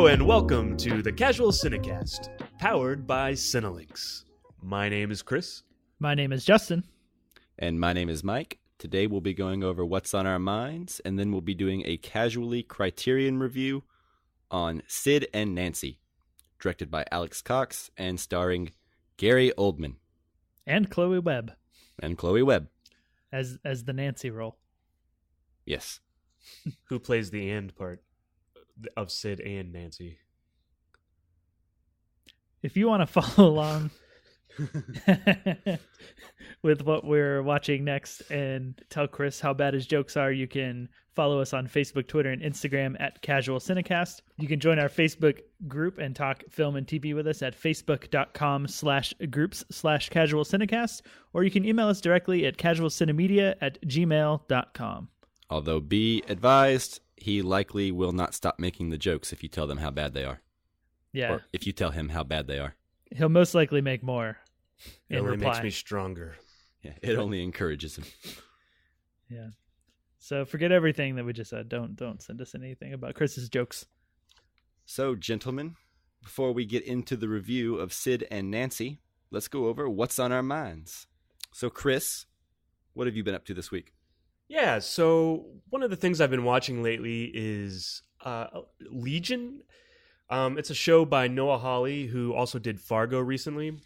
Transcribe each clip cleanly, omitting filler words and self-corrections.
Hello and welcome to the Casual Cinecast, powered by Cinelinx. My name is Chris. My name is Justin. And my name is Mike. Today we'll be going over what's on our minds, and then we'll be doing a Casually Criterion review on Sid and Nancy, directed by Alex Cox and starring Gary Oldman. And Chloe Webb. As the Nancy role. Yes. Who plays the "and" part of Sid and Nancy. If you want to follow along with what we're watching next and tell Chris how bad his jokes are, you can follow us on Facebook, Twitter, and Instagram at Casual Cinecast. You can join our Facebook group and talk film and TV with us at facebook.com/groups/Casual Cinecast, or you can email us directly at casualcinemedia@gmail.com. Although be advised, he likely will not stop making the jokes if you tell them how bad they are. Yeah. Or if you tell him how bad they are. He'll most likely make more. It only makes me stronger. Yeah, it only encourages him. Yeah. So forget everything that we just said. Don't send us anything about Chris's jokes. So, gentlemen, before we get into the review of Sid and Nancy, let's go over what's on our minds. So, Chris, what have you been up to this week? Yeah, so one of the things I've been watching lately is Legion. It's a show by Noah Hawley, who also did Fargo recently.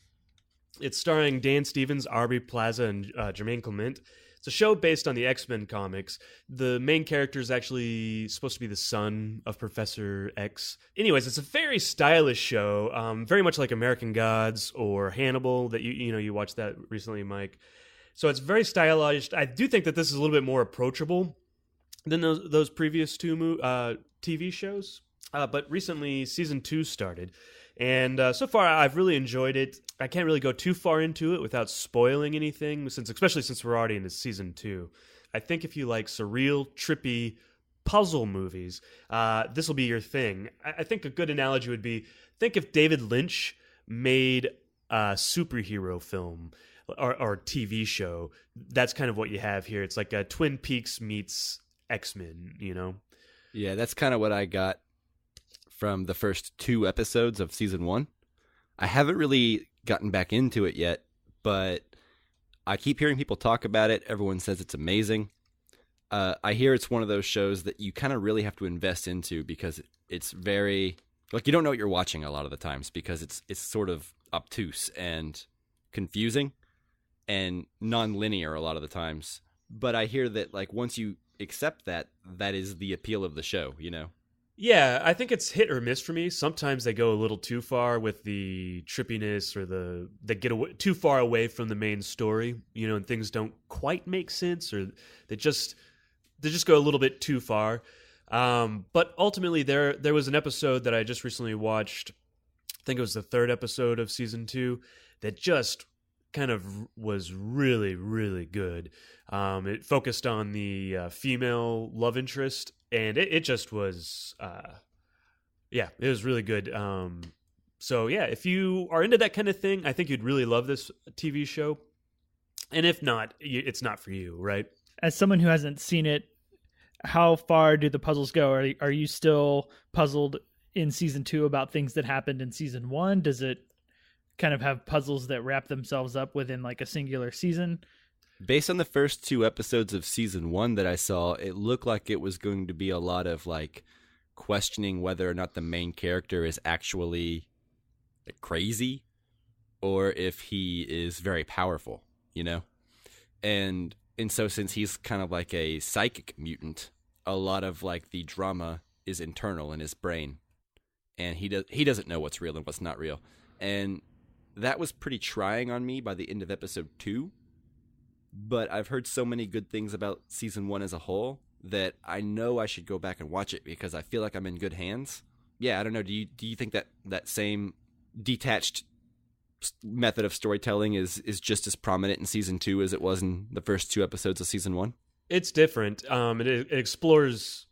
It's starring Dan Stevens, Aubrey Plaza, and Jermaine Clement. It's a show based on the X-Men comics. The main character is actually supposed to be the son of Professor X. Anyways, it's a very stylish show, very much like American Gods or Hannibal that you watched that recently, Mike. So it's very stylized. I do think that this is a little bit more approachable than those previous two TV shows. But recently, season 2 started. And so far, I've really enjoyed it. I can't really go too far into it without spoiling anything, especially since we're already into season 2. I think if you like surreal, trippy puzzle movies, this will be your thing. I think a good analogy would be, think if David Lynch made a superhero film or TV show. That's kind of what you have here. It's like a Twin Peaks meets X-Men, you know? Yeah, that's kind of what I got from the first 2 episodes of season 1. I haven't really gotten back into it yet, but I keep hearing people talk about it. Everyone says it's amazing. I hear it's one of those shows that you kind of really have to invest into because it's very, like, you don't know what you're watching a lot of the times because it's sort of obtuse and confusing and non-linear a lot of the times. But I hear that, like, once you accept that, that is the appeal of the show, you know? Yeah, I think it's hit or miss for me. Sometimes they go a little too far with the trippiness or they get too far away from the main story, you know, and things don't quite make sense, or they just go a little bit too far. But ultimately, there was an episode that I just recently watched. I think it was the 3rd episode of season 2 that just kind of was really, really good. It focused on the female love interest, and it just was, it was really good. So yeah, if you are into that kind of thing, I think you'd really love this TV show. And if not, it's not for you, right? As someone who hasn't seen it, how far do the puzzles go? Are you still puzzled in season 2 about things that happened in season 1? Does it kind of have puzzles that wrap themselves up within like a singular season? Based on the first 2 episodes of season 1 that I saw, it looked like it was going to be a lot of like questioning whether or not the main character is actually crazy or if he is very powerful, you know? And so since he's kind of like a psychic mutant, a lot of like the drama is internal in his brain. And he doesn't know what's real and what's not real. And that was pretty trying on me by the end of episode 2. But I've heard so many good things about season 1 as a whole that I know I should go back and watch it because I feel like I'm in good hands. Yeah, I don't know. Do you think that same detached method of storytelling is just as prominent in season 2 as it was in the first 2 episodes of season 1? It's different. It explores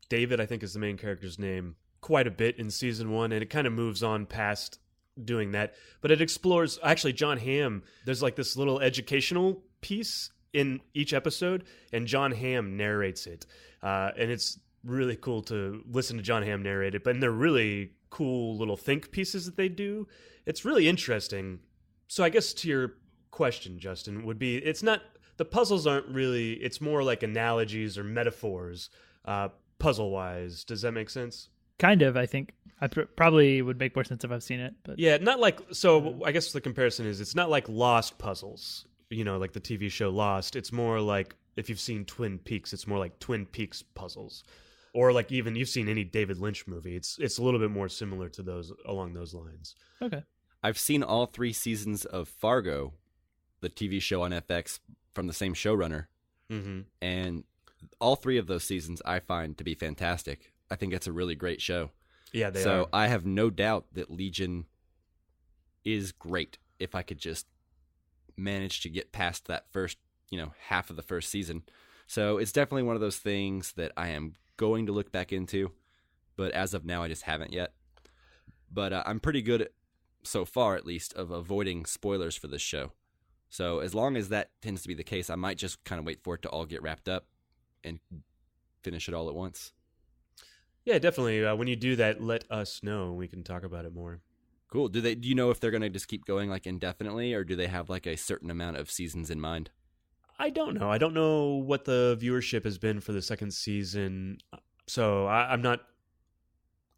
David, I think is the main character's name, quite a bit in season 1, and it kind of moves on past doing that. But it explores, actually, John Hamm, there's like this little educational piece in each episode, and John Hamm narrates it. And it's really cool to listen to John Hamm narrate it, but they're really cool little think pieces that they do. It's really interesting. So I guess to your question, Justin, would be, it's not, the puzzles aren't really, it's more like analogies or metaphors, puzzle-wise. Does that make sense? Kind of, I think. I probably would make more sense if I've seen it. But Yeah, not like, so I guess the comparison is, it's not like Lost puzzles, like the TV show Lost. It's more like, if you've seen Twin Peaks, it's more like Twin Peaks puzzles. Or like even you've seen any David Lynch movie. It's a little bit more similar to those, along those lines. Okay. I've seen all 3 seasons of Fargo, the TV show on FX from the same showrunner. Mm-hmm. And all 3 of those seasons I find to be fantastic. I think it's a really great show. Yeah, they are. So I have no doubt that Legion is great if I could just manage to get past that first, half of the first season. So it's definitely one of those things that I am going to look back into, but as of now, I just haven't yet. But I'm pretty good, so far at least, of avoiding spoilers for this show. So as long as that tends to be the case, I might just kind of wait for it to all get wrapped up and finish it all at once. Yeah, definitely. When you do that, let us know. We can talk about it more. Cool. Do you know if they're going to just keep going like indefinitely, or do they have like a certain amount of seasons in mind? I don't know. I don't know what the viewership has been for the second season, so I'm not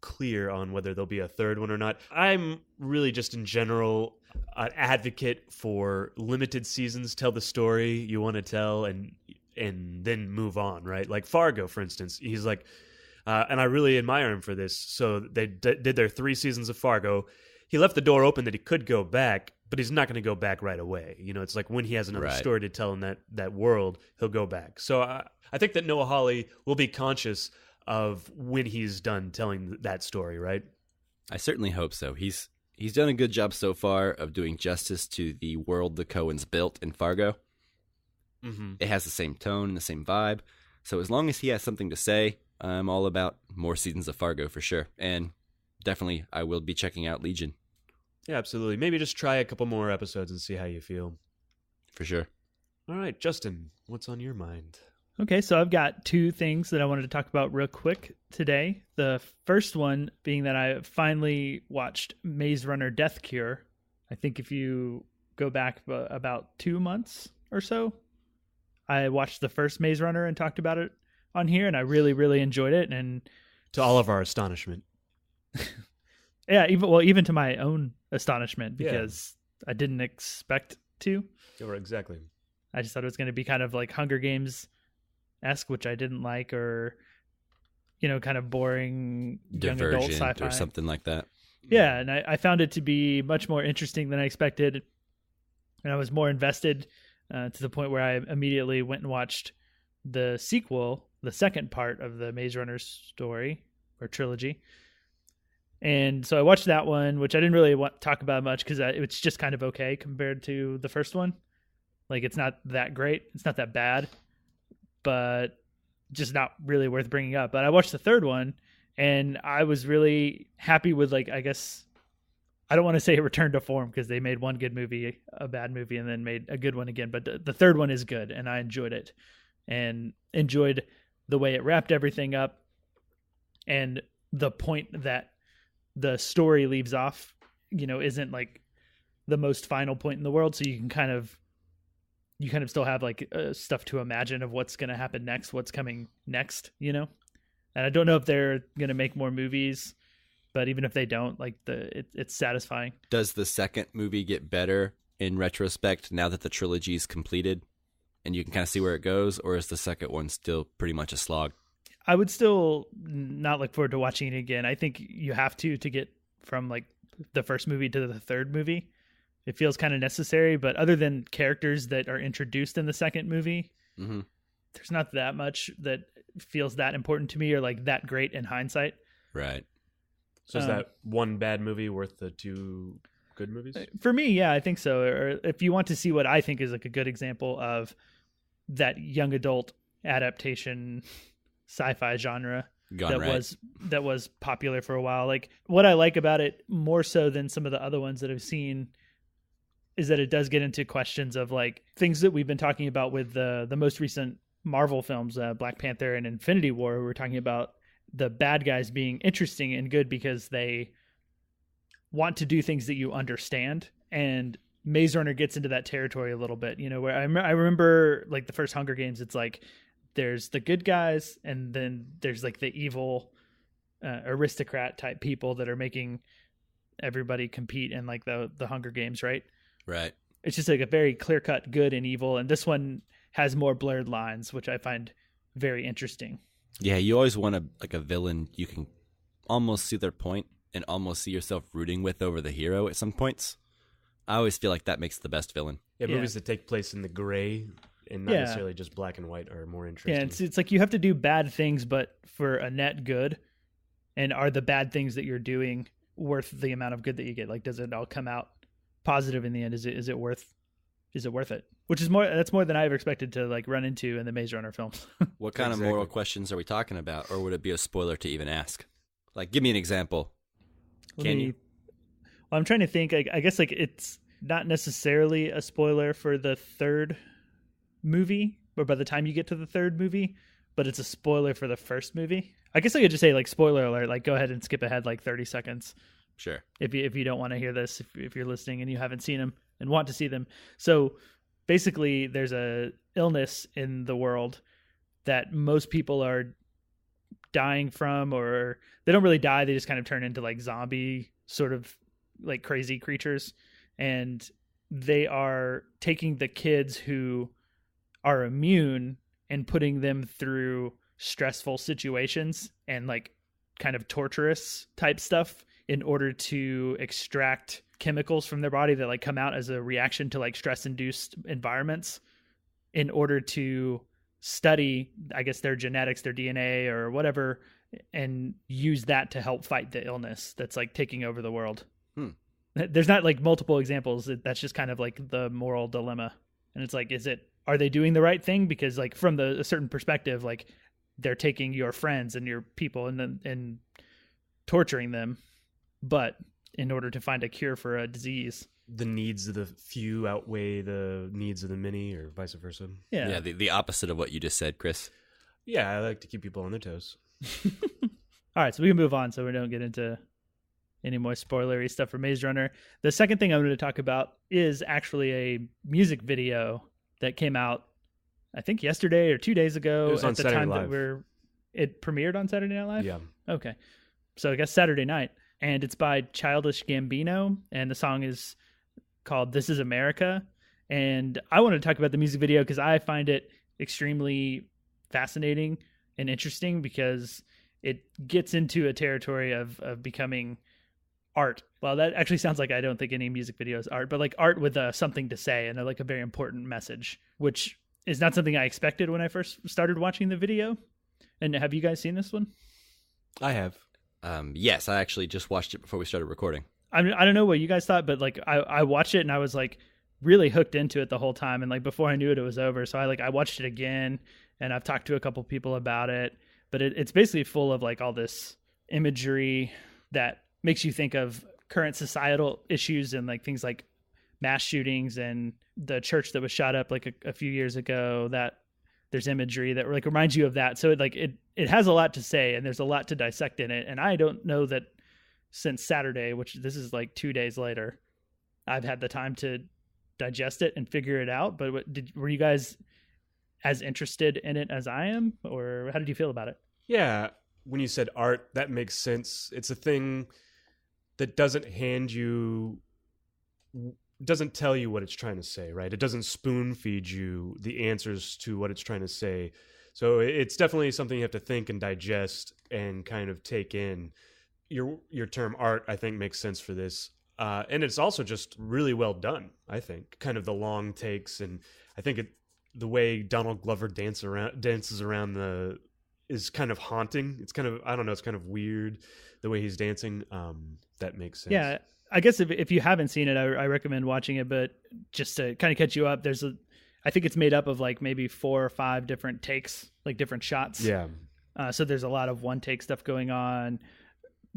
clear on whether there'll be a third one or not. I'm really just in general an advocate for limited seasons. Tell the story you want to tell, and then move on. Right? Like Fargo, for instance. He's like, and I really admire him for this. So they did their 3 seasons of Fargo. He left the door open that he could go back, but he's not going to go back right away. It's like when he has another story to tell in that world, he'll go back. So I think that Noah Hawley will be conscious of when he's done telling that story, right? I certainly hope so. He's done a good job so far of doing justice to the world the Coens built in Fargo. Mm-hmm. It has the same tone and the same vibe. So as long as he has something to say, I'm all about more seasons of Fargo for sure. And definitely I will be checking out Legion. Yeah, absolutely. Maybe just try a couple more episodes and see how you feel. For sure. All right, Justin, what's on your mind? Okay, so I've got 2 things that I wanted to talk about real quick today. The first one being that I finally watched Maze Runner Death Cure. I think if you go back about 2 months or so, I watched the first Maze Runner and talked about it on here, and I really, really enjoyed it. And to all of our astonishment. Yeah, even to my own astonishment, because I didn't expect to. Yeah, exactly. I just thought it was going to be kind of like Hunger Games-esque, which I didn't like, or kind of boring young adult sci-fi or something like that. Yeah, and I found it to be much more interesting than I expected, and I was more invested to the point where I immediately went and watched the sequel, the second part of the Maze Runner story or trilogy. And so I watched that one, which I didn't really want to talk about much because it's just kind of okay compared to the first one. Like, it's not that great. It's not that bad, but just not really worth bringing up. But I watched the third one, and I was really happy with, like, I guess, I don't want to say a return to form because they made one good movie, a bad movie, and then made a good one again. But the third one is good, and I enjoyed it and enjoyed the way it wrapped everything up and the point that the story leaves off, isn't like the most final point in the world. So you can kind of still have like stuff to imagine of what's going to happen next, what's coming next, And I don't know if they're going to make more movies, but even if they don't, like it's satisfying. Does the second movie get better in retrospect now that the trilogy is completed and you can kind of see where it goes, or is the second one still pretty much a slog? I would still not look forward to watching it again. I think you have to get from like the first movie to the third movie. It feels kind of necessary, but other than characters that are introduced in the second movie, there's not that much that feels that important to me or like that great in hindsight. Right. So is that one bad movie worth the 2 good movies? For me, yeah, I think so. Or if you want to see what I think is like a good example of that young adult adaptation sci-fi genre that was popular for a while. Like, what I like about it more so than some of the other ones that I've seen is that it does get into questions of like things that we've been talking about with the most recent Marvel films, Black Panther and Infinity War. We were talking about the bad guys being interesting and good because they want to do things that you understand. And Maze Runner gets into that territory a little bit, where I remember like the first Hunger Games, it's like there's the good guys and then there's like the evil aristocrat type people that are making everybody compete in like the Hunger Games, right? Right. It's just like a very clear cut good and evil. And this one has more blurred lines, which I find very interesting. Yeah, you always want a villain you can almost see their point and almost see yourself rooting with over the hero at some points. I always feel like that makes the best villain. Yeah, movies that take place in the gray and not necessarily just black and white are more interesting. Yeah, it's like you have to do bad things, but for a net good. And are the bad things that you're doing worth the amount of good that you get? Like, does it all come out positive in the end? Is it worth it? Which is that's more than I ever expected to like run into in the Maze Runner films. What kind of moral questions are we talking about, or would it be a spoiler to even ask? Like, give me an example. Can you? Well, I'm trying to think. I guess like it's not necessarily a spoiler for the third movie, or by the time you get to the third movie, but it's a spoiler for the first movie. I guess I could just say like spoiler alert. Like, go ahead and skip ahead like 30 seconds. Sure. If you don't want to hear this, if you're listening and you haven't seen them and want to see them. So basically there's a illness in the world that most people are dying from, or they don't really die. They just kind of turn into like zombie sort of like crazy creatures. And they are taking the kids who are immune and putting them through stressful situations and like kind of torturous type stuff in order to extract chemicals from their body that like come out as a reaction to like stress induced environments in order to study, I guess, their genetics, their DNA or whatever, and use that to help fight the illness that's like taking over the world. There's not like multiple examples. That's just kind of like the moral dilemma. And it's like, are they doing the right thing? Because like from a certain perspective, like they're taking your friends and your people and torturing them. But in order to find a cure for a disease, the needs of the few outweigh the needs of the many, or vice versa. Yeah, the opposite of what you just said, Chris. Yeah, I like to keep people on their toes. All right, so we can move on so we don't get into any more spoilery stuff for Maze Runner. The second thing I'm going to talk about is actually a music video that came out, I think yesterday or 2 days ago. It was on Saturday Night Live. It premiered on Saturday Night Live? Yeah. Okay. So I guess Saturday night. And it's by Childish Gambino, and the song is called This Is America. And I want to talk about the music video because I find it extremely fascinating and interesting because it gets into a territory of becoming art. Well, that actually sounds like I don't think any music video is art, but like art with something to say and like a very important message, which is not something I expected when I first started watching the video. And have you guys seen this one? I have. Yes, I actually just watched it before we started recording. I mean, I don't know what you guys thought, but like I watched it and I was like really hooked into it the whole time. And like before I knew it, it was over. So I watched it again and I've talked to a couple people about it, but it's basically full of like all this imagery that makes you think of current societal issues and like things like mass shootings and the church that was shot up like a few years ago, that there's imagery that like reminds you of that. So it has a lot to say and there's a lot to dissect in it. And I don't know that since Saturday, which this is like 2 days later, I've had the time to digest it and figure it out. But were you guys as interested in it as I am, or how did you feel about it? Yeah. When you said art, that makes sense. It's a thing that doesn't tell you what it's trying to say, right? It doesn't spoon feed you the answers to what it's trying to say. So it's definitely something you have to think and digest and kind of take in. Your term art, I think, makes sense for this. And it's also just really well done, I think. Kind of the long takes, and I think the way Donald Glover dances around is kind of haunting. It's kind of, I don't know, it's kind of weird the way he's dancing. That makes sense. Yeah. I guess if you haven't seen it, I recommend watching it, but just to kind of catch you up, I think it's made up of like maybe 4 or 5 different takes, like different shots. Yeah. So there's a lot of one take stuff going on.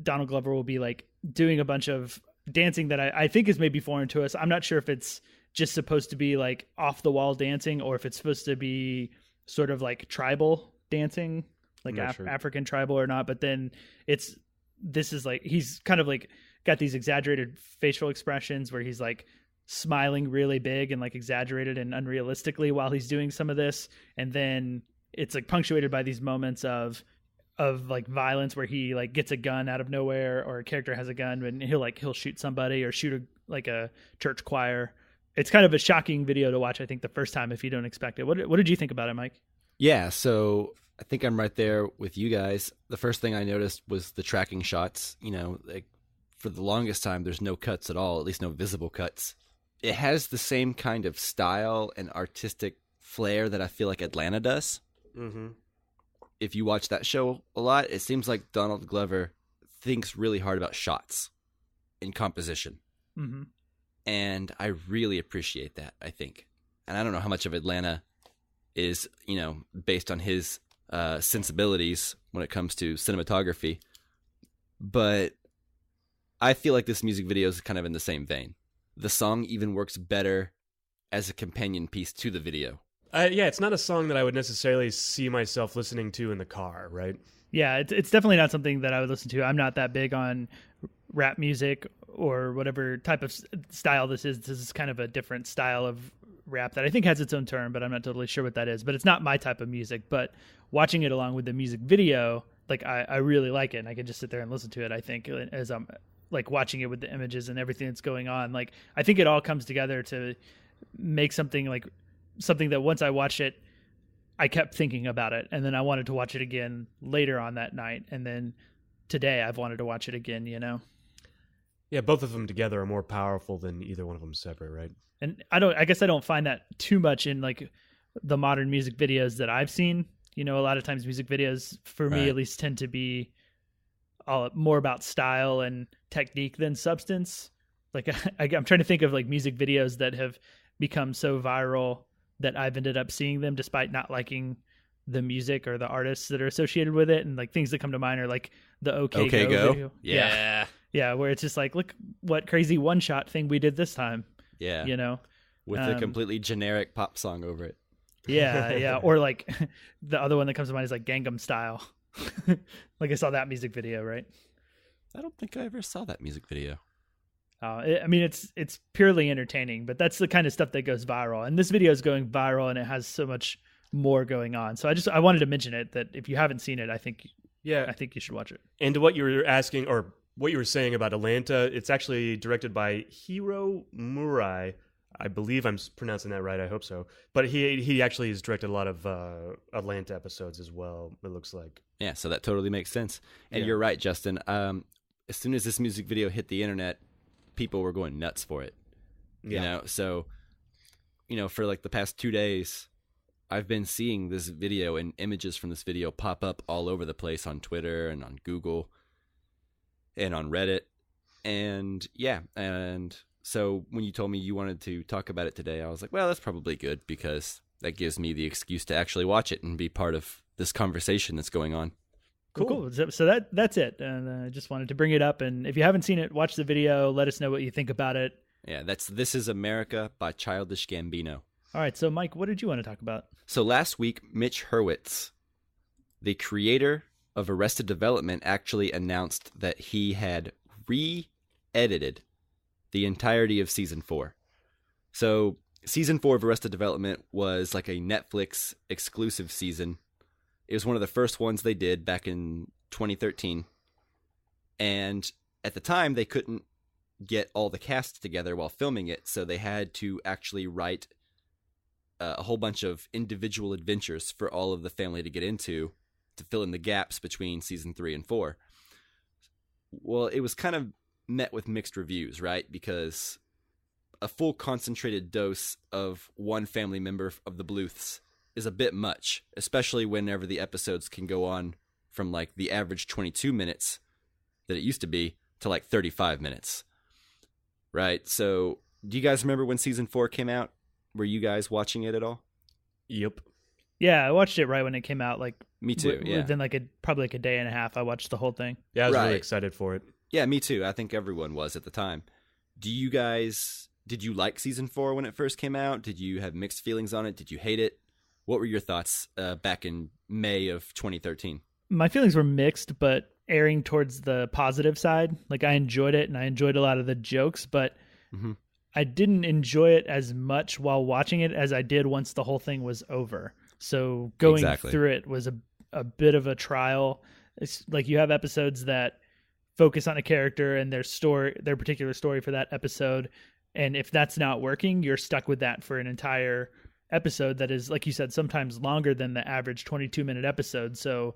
Donald Glover will be like doing a bunch of dancing that I think is maybe foreign to us. I'm not sure if it's just supposed to be like off the wall dancing or if it's supposed to be sort of like tribal dancing. like I'm not sure. African tribal or not. But then this is like, he's kind of like got these exaggerated facial expressions where he's like smiling really big and like exaggerated and unrealistically while he's doing some of this. And then it's like punctuated by these moments of like violence where he like gets a gun out of nowhere, or a character has a gun and he'll shoot somebody or shoot a church choir. It's kind of a shocking video to watch, I think, the first time if you don't expect it. What did you think about it, Mike? Yeah, so I think I'm right there with you guys. The first thing I noticed was the tracking shots. You know, like for the longest time, there's no cuts at all, at least no visible cuts. It has the same kind of style and artistic flair that I feel like Atlanta does. Mm-hmm. If you watch that show a lot, it seems like Donald Glover thinks really hard about shots and composition. Mm-hmm. And I really appreciate that, I think. And I don't know how much of Atlanta is, you know, based on his sensibilities when it comes to cinematography. But I feel like this music video is kind of in the same vein. The song even works better as a companion piece to the video. Yeah, it's not a song that I would necessarily see myself listening to in the car, right? Yeah, it's definitely not something that I would listen to. I'm not that big on rap music or whatever type of style this is. This is kind of a different style of rap that I think has its own term, but I'm not totally sure what that is. But it's not my type of music. But watching it along with the music video, like I really like it. And I can just sit there and listen to it, I think, as I'm like watching it with the images and everything that's going on. Like, I think it all comes together to make something that once I watched it, I kept thinking about it, and then I wanted to watch it again later on that night, and then today I've wanted to watch it again, you know? Yeah, both of them together are more powerful than either one of them separate, right? And I guess I don't find that too much in like the modern music videos that I've seen. You know, a lot of times music videos, for me at least, tend to be more about style and technique than substance. Like I'm trying to think of like music videos that have become so viral that I've ended up seeing them despite not liking the music or the artists that are associated with it. And like things that come to mind are like the OK Go video. Yeah. Yeah, where it's just like, look what crazy one-shot thing we did this time. Yeah. You know? With a completely generic pop song over it. Yeah. Or like the other one that comes to mind is like Gangnam Style. Like I saw that music video, right? I don't think I ever saw that music video. I mean, it's purely entertaining, but that's the kind of stuff that goes viral. And this video is going viral, and it has so much more going on. So I wanted to mention it, that if you haven't seen it, I think you should watch it. And to what you were asking, or what you were saying about Atlanta, it's actually directed by Hiro Murai. I believe I'm pronouncing that right. I hope so. But he actually has directed a lot of Atlanta episodes as well, it looks like. Yeah, so that totally makes sense. And You're right, Justin. As soon as this music video hit the internet, people were going nuts for it. You know, so, you know, for like the past 2 days, I've been seeing this video and images from this video pop up all over the place on Twitter and on Google and on Reddit. And so when you told me you wanted to talk about it today, I was like, well, that's probably good, because that gives me the excuse to actually watch it and be part of this conversation that's going on. Cool. So that's it. And I just wanted to bring it up. And if you haven't seen it, watch the video. Let us know what you think about it. Yeah, that's This Is America by Childish Gambino. All right. So, Mike, what did you want to talk about? So last week, Mitch Hurwitz, the creator of Arrested Development, actually announced that he had re-edited the entirety of Season 4. So Season 4 of Arrested Development was like a Netflix exclusive season. It was one of the first ones they did back in 2013. And at the time, they couldn't get all the cast together while filming it, so they had to actually write a whole bunch of individual adventures for all of the family to get into to fill in the gaps between Season 3 and 4. Well, it was kind of met with mixed reviews, right? Because a full concentrated dose of one family member of the Bluths is a bit much, especially whenever the episodes can go on from like the average 22 minutes that it used to be to like 35 minutes. Right? So, do you guys remember when Season 4 came out? Were you guys watching it at all? Yep. Yeah, I watched it right when it came out. Like, me too. Within probably like a day and a half, I watched the whole thing. Yeah, I was really excited for it. Yeah, me too. I think everyone was at the time. Did you like Season 4 when it first came out? Did you have mixed feelings on it? Did you hate it? What were your thoughts back in May of 2013? my feelings were mixed, but erring towards the positive side. Like, I enjoyed it and I enjoyed a lot of the jokes, but I didn't enjoy it as much while watching it as I did once the whole thing was over. So going through it was a bit of a trial. It's like you have episodes that focus on a character and their particular story for that episode. And if that's not working, you're stuck with that for an entire episode that is, like you said, sometimes longer than the average 22-minute episode. So,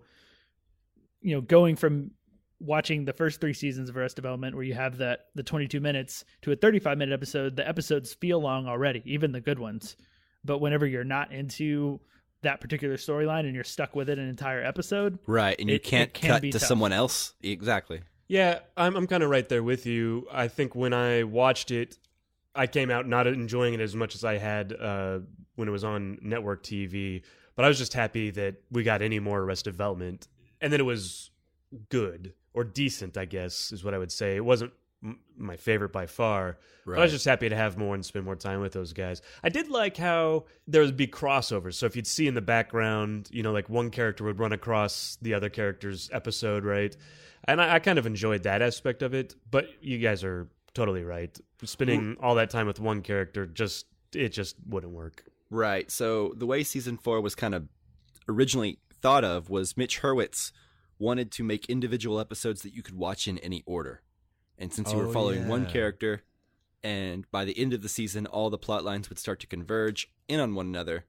going from watching the first 3 seasons of Arrested Development where you have the 22 minutes to a 35-minute episode, the episodes feel long already, even the good ones. But whenever you're not into that particular storyline and you're stuck with it an entire episode. Right, and you can't cut to tough. someone else. Exactly. Yeah, I'm kind of right there with you. I think when I watched it, I came out not enjoying it as much as I had when it was on network TV. But I was just happy that we got any more Arrested Development. And then it was good or decent, I guess, is what I would say. It wasn't my favorite by far. Right. But I was just happy to have more and spend more time with those guys. I did like how there would be crossovers. So if you'd see in the background, like one character would run across the other character's episode, right? And I kind of enjoyed that aspect of it. But you guys are totally right. Spending all that time with one character, it just wouldn't work. Right. So the way season 4 was kind of originally thought of was Mitch Hurwitz wanted to make individual episodes that you could watch in any order. And since you were following one character, and by the end of the season, all the plot lines would start to converge in on one another,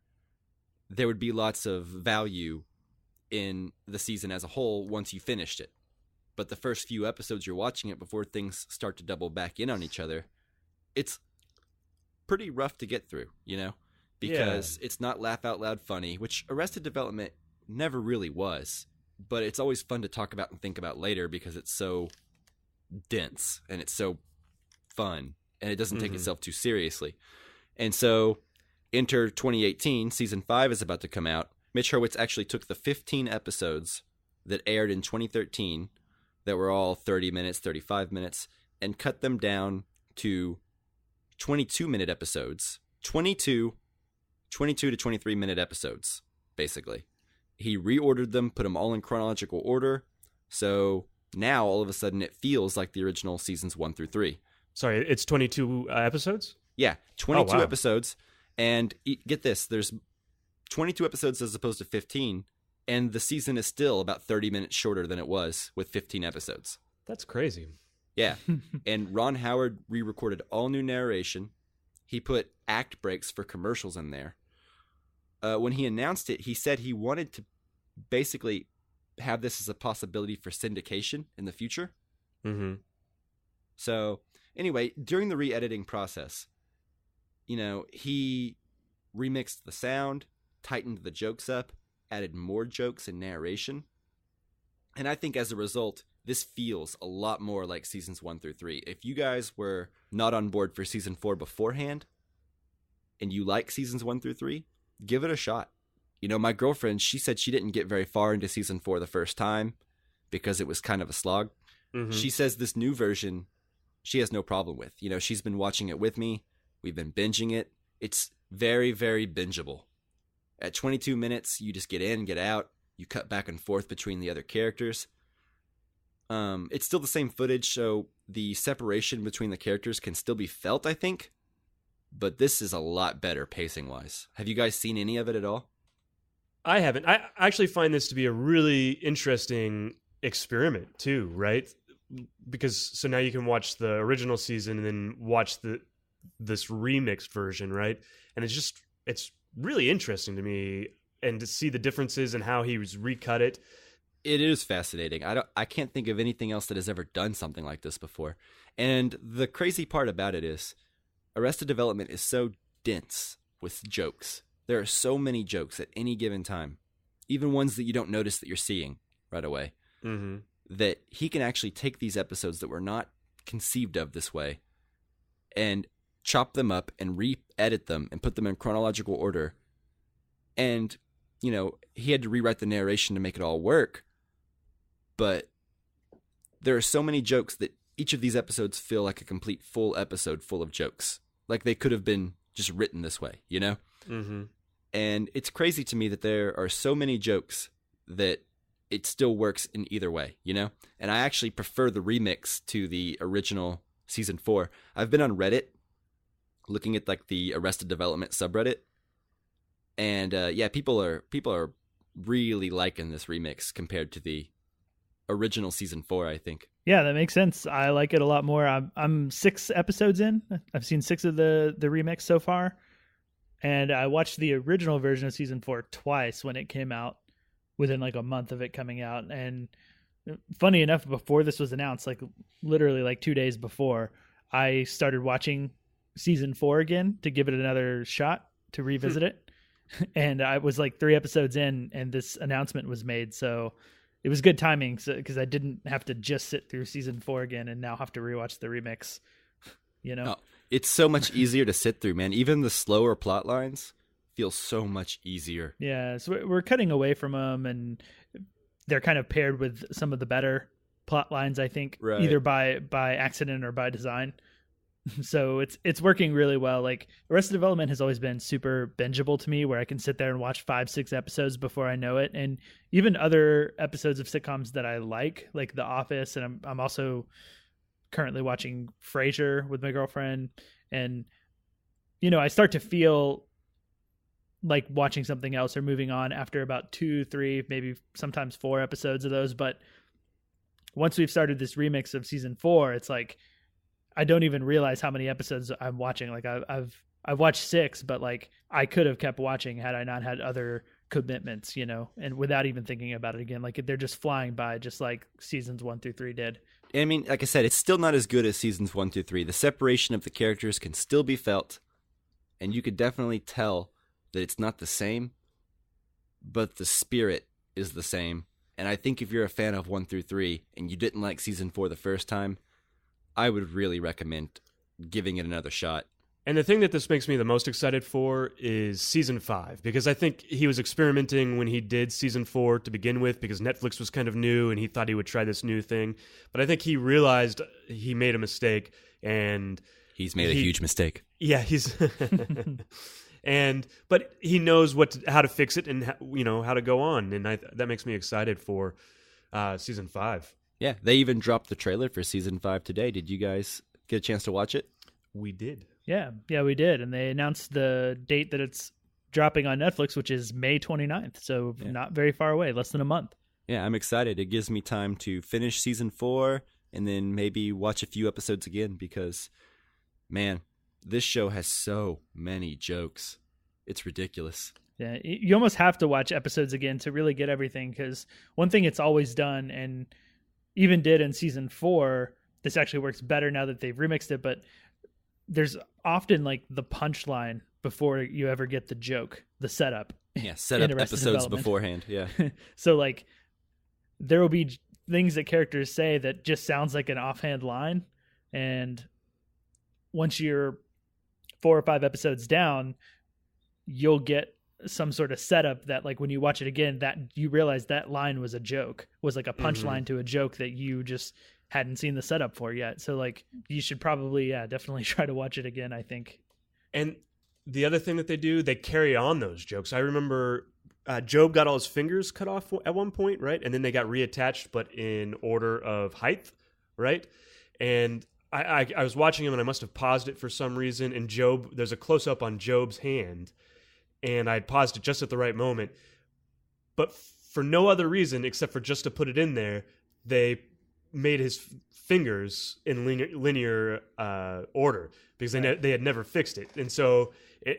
there would be lots of value in the season as a whole once you finished it. But the first few episodes you're watching it before things start to double back in on each other, it's pretty rough to get through, because it's not laugh out loud funny, which Arrested Development never really was. But it's always fun to talk about and think about later because it's so dense and it's so fun and it doesn't take itself too seriously. And so enter 2018, season 5 is about to come out. Mitch Hurwitz actually took the 15 episodes that aired in 2013 that were all 30 minutes, 35 minutes, and cut them down to 22-minute episodes. 22 to 23-minute episodes, basically. He reordered them, put them all in chronological order. So now, all of a sudden, it feels like the original seasons 1 through 3. Sorry, it's 22 episodes? Yeah, 22 episodes. And get this, there's 22 episodes as opposed to 15. And the season is still about 30 minutes shorter than it was with 15 episodes. That's crazy. Yeah. And Ron Howard re-recorded all new narration. He put act breaks for commercials in there. When he announced it, he said he wanted to basically have this as a possibility for syndication in the future. Mm-hmm. So anyway, during the re-editing process, he remixed the sound, tightened the jokes up, added more jokes and narration. And I think as a result, this feels a lot more like seasons 1 through 3. If you guys were not on board for season 4 beforehand and you like seasons 1 through 3, give it a shot. My girlfriend, she said she didn't get very far into season 4 the first time because it was kind of a slog. Mm-hmm. She says this new version, she has no problem with. She's been watching it with me. We've been binging it. It's very, very bingeable. At 22 minutes, you just get in, get out. You cut back and forth between the other characters. It's still the same footage, so the separation between the characters can still be felt, I think. But this is a lot better pacing-wise. Have you guys seen any of it at all? I haven't. I actually find this to be a really interesting experiment, too, right? Because so now you can watch the original season and then watch this remixed version, right? And it's really interesting to me, and to see the differences and how he was recut it. It is fascinating. I can't think of anything else that has ever done something like this before. And the crazy part about it is Arrested Development is so dense with jokes. There are so many jokes at any given time, even ones that you don't notice that you're seeing right away, that he can actually take these episodes that were not conceived of this way and chop them up and re-edit them and put them in chronological order. And, he had to rewrite the narration to make it all work. But there are so many jokes that each of these episodes feel like a complete full episode full of jokes. Like they could have been just written this way, Mm-hmm. And it's crazy to me that there are so many jokes that it still works in either way, you know? And I actually prefer the remix to the original season 4. I've been on Reddit looking at like the Arrested Development subreddit, and yeah, people are really liking this remix compared to the original season 4, I think. Yeah, that makes sense. I like it a lot more. I'm 6 episodes in. I've seen 6 of the remix so far, and I watched the original version of season 4 twice when it came out, within like a month of it coming out. And funny enough, before this was announced, like literally like 2 days before, I started watching season 4 again to give it another shot, to revisit it. And I was like 3 episodes in and this announcement was made. So it was good timing, because I didn't have to just sit through season 4 again and now have to rewatch the remix, you know? Oh, it's so much easier to sit through, man. Even the slower plot lines feel so much easier. Yeah, so we're cutting away from them, and they're kind of paired with some of the better plot lines, I think, right, either by accident or by design. So it's working really well. Like, Arrested Development has always been super bingeable to me, where I can sit there and watch 5-6 episodes before I know it. And even other episodes of sitcoms that I like The Office, and I'm also currently watching Frasier with my girlfriend, and you know, I start to feel like watching something else or moving on after about 2, 3, maybe sometimes 4 episodes of those. But once we've started this remix of season 4, it's like I don't even realize how many episodes I'm watching. Like I've watched 6, but like I could have kept watching had I not had other commitments, you know, and without even thinking about it again. Like, they're just flying by, just like seasons 1 through 3 did. I mean, like I said, it's still not as good as seasons 1 through 3. The separation of the characters can still be felt, and you could definitely tell that it's not the same, but the spirit is the same. And I think if you're a fan of 1 through 3 and you didn't like season 4 the first time, I would really recommend giving it another shot. And the thing that this makes me the most excited for is season 5, because I think he was experimenting when he did season 4 to begin with, because Netflix was kind of new and he thought he would try this new thing. But I think he realized he made a mistake, and he's made a huge mistake. Yeah, but he knows how to fix it, and how to go on, and that makes me excited for season 5. Yeah, they even dropped the trailer for season 5 today. Did you guys get a chance to watch it? We did. Yeah, we did. And they announced the date that it's dropping on Netflix, which is May 29th. So not very far away, less than a month. Yeah, I'm excited. It gives me time to finish season 4 and then maybe watch a few episodes again, because, man, this show has so many jokes. It's ridiculous. Yeah, you almost have to watch episodes again to really get everything, because one thing it's always done, and even did in season 4, this actually works better now that they've remixed it, but there's often like the punchline before you ever get the joke, the setup. Yeah, set up episodes beforehand. Yeah. So like there will be things that characters say that just sounds like an offhand line, and once you're 4 or 5 episodes down, you'll get some sort of setup that, like, when you watch it again, that you realize that line was a joke, was like a punchline to a joke that you just hadn't seen the setup for yet. So like you should probably definitely try to watch it again, I think. And the other thing that they do, they carry on those jokes. I remember Job got all his fingers cut off at one point, right? And then they got reattached, but in order of height, right? And I was watching him, and I must have paused it for some reason, and there's a close-up on Job's hand, and I had paused it just at the right moment. But for no other reason except for just to put it in there, they made his fingers in linear order, because they had never fixed it. And so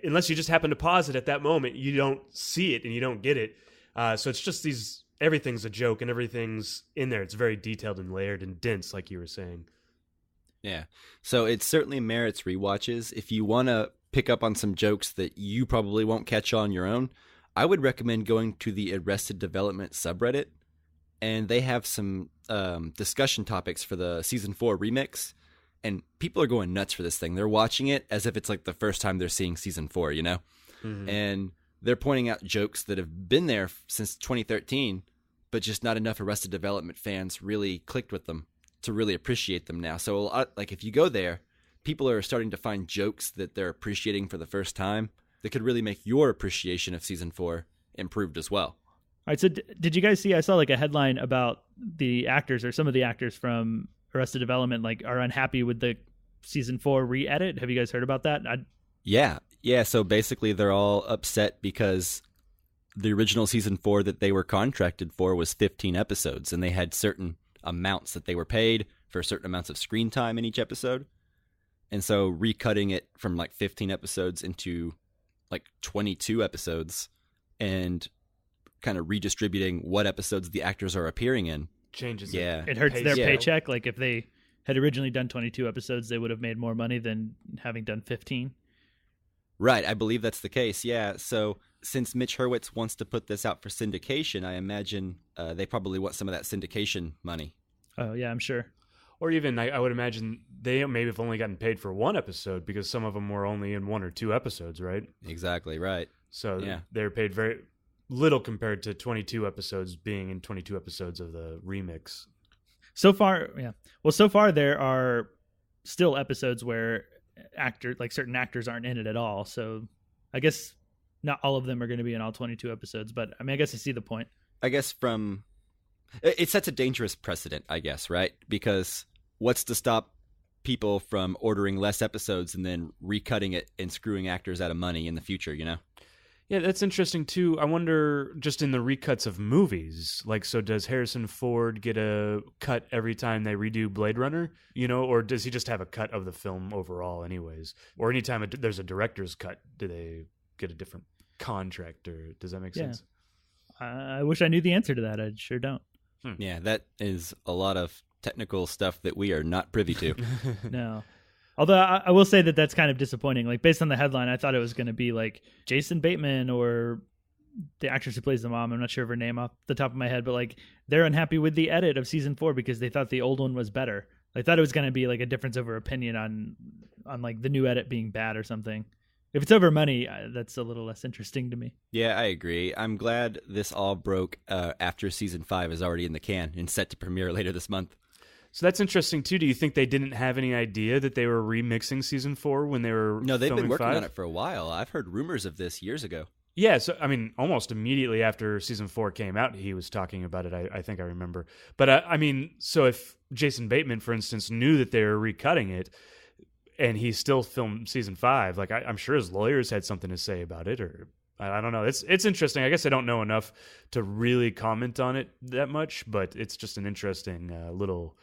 unless you just happen to pause it at that moment, you don't see it and you don't get it. So it's just everything's a joke and everything's in there. It's very detailed and layered and dense, like you were saying. Yeah. So it certainly merits rewatches. If you want to pick up on some jokes that you probably won't catch on your own, I would recommend going to the Arrested Development subreddit, and they have some discussion topics for the season 4 remix, and people are going nuts for this thing. They're watching it as if it's like the first time they're seeing season 4, you know? Mm-hmm. And they're pointing out jokes that have been there since 2013, but just not enough Arrested Development fans really clicked with them to really appreciate them now. So like if you go there, people are starting to find jokes that they're appreciating for the first time that could really make your appreciation of season 4 improved as well. right, so did you guys see, I saw like a headline about the actors or some of the actors from Arrested Development like are unhappy with the season 4 re-edit. Have you guys heard about that? Yeah. So basically they're all upset because the original season 4 that they were contracted for was 15 episodes, and they had certain amounts that they were paid for certain amounts of screen time in each episode. And so recutting it from like 15 episodes into like 22 episodes and kind of redistributing what episodes the actors are appearing in. Changes. Yeah. It hurts their paycheck. Like if they had originally done 22 episodes, they would have made more money than having done 15. Right. I believe that's the case. Yeah. So since Mitch Hurwitz wants to put this out for syndication, I imagine they probably want some of that syndication money. Oh, yeah, I'm sure. Or even, I would imagine they maybe have only gotten paid for one episode because some of them were only in 1 or 2 episodes, right? Exactly, right. So they're paid very little compared to 22 episodes being in 22 episodes of the remix. So far, yeah. Well, so far there are still episodes where certain actors aren't in it at all. So I guess not all of them are going to be in all 22 episodes, but I mean, I guess I see the point. I guess it sets a dangerous precedent, I guess, right? Because what's to stop people from ordering less episodes and then recutting it and screwing actors out of money in the future, you know? Yeah, that's interesting too. I wonder, just in the recuts of movies, like, so does Harrison Ford get a cut every time they redo Blade Runner, or does he just have a cut of the film overall anyways? Or anytime there's a director's cut, do they get a different contract, or does that make sense? I wish I knew the answer to that. I sure don't. Yeah, that is a lot of technical stuff that we are not privy to. No. Although I will say that that's kind of disappointing. Like, based on the headline, I thought it was going to be like Jason Bateman or the actress who plays the mom. I'm not sure of her name off the top of my head, but like they're unhappy with the edit of season 4 because they thought the old one was better. I thought it was going to be like a difference over opinion on like the new edit being bad or something. If it's over money, that's a little less interesting to me. Yeah, I agree. I'm glad this all broke after season 5 is already in the can and set to premiere later this month. So that's interesting too. Do you think they didn't have any idea that they were remixing season 4 when they were No, they've been working 5? on it for a while. I've heard rumors of this years ago. Yeah, so I mean, almost immediately after season 4 came out, he was talking about it. I think I remember. But I mean, so if Jason Bateman, for instance, knew that they were recutting it, and he still filmed season 5, like I'm sure his lawyers had something to say about it, or I don't know. It's interesting. I guess I don't know enough to really comment on it that much, but it's just an interesting little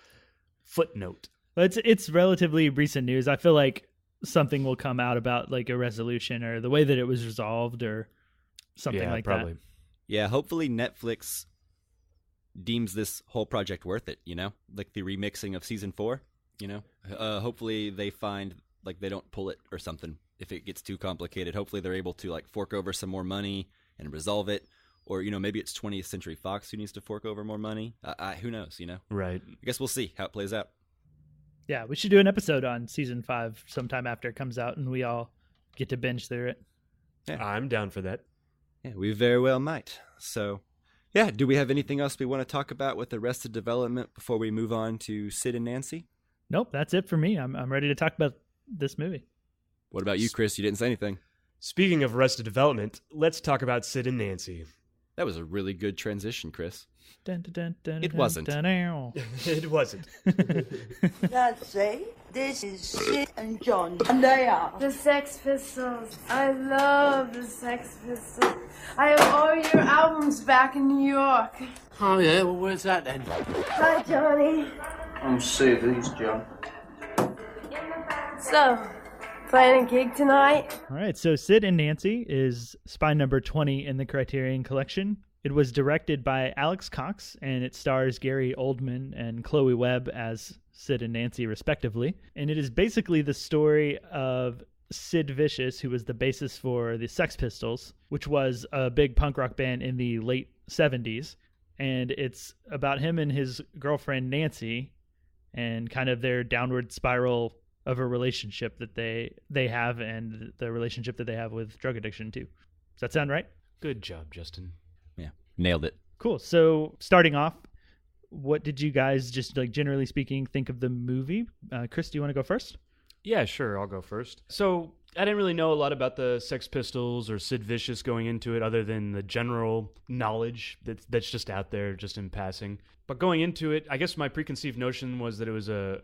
footnote. It's relatively recent news. I feel like something will come out about like a resolution or the way that it was resolved or something like probably. That. Yeah, hopefully Netflix deems this whole project worth it, like the remixing of season 4, hopefully they find like they don't pull it or something if it gets too complicated. Hopefully they're able to like fork over some more money and resolve it. Or, maybe it's 20th Century Fox who needs to fork over more money. Who knows, Right. I guess we'll see how it plays out. Yeah, we should do an episode on season 5 sometime after it comes out and we all get to binge through it. Yeah. I'm down for that. Yeah, we very well might. So, yeah, do we have anything else we want to talk about with Arrested Development before we move on to Sid and Nancy? Nope, that's it for me. I'm ready to talk about this movie. What about you, Chris? You didn't say anything. Speaking of Arrested Development, let's talk about Sid and Nancy. That was a really good transition, Chris. It wasn't. It wasn't. Nancy, this is Sid and John, and they are the Sex Pistols. I love the Sex Pistols. I have all your albums back in New York. Oh yeah, well where's that then? Hi, Johnny. I'm Sid, who's John? So, playing a gig tonight? All right, so Sid and Nancy is spy number 20 in the Criterion Collection. It was directed by Alex Cox, and it stars Gary Oldman and Chloe Webb as Sid and Nancy, respectively. And it is basically the story of Sid Vicious, who was the bassist for the Sex Pistols, which was a big punk rock band in the late 70s. And it's about him and his girlfriend, Nancy, and kind of their downward spiral of a relationship that they have and the relationship that they have with drug addiction, too. Does that sound right? Good job, Justin. Yeah, nailed it. Cool. So starting off, what did you guys, just like generally speaking, think of the movie? Chris, do you want to go first? Yeah, sure. I'll go first. So I didn't really know a lot about the Sex Pistols or Sid Vicious going into it other than the general knowledge that's just out there, just in passing. But going into it, I guess my preconceived notion was that it was a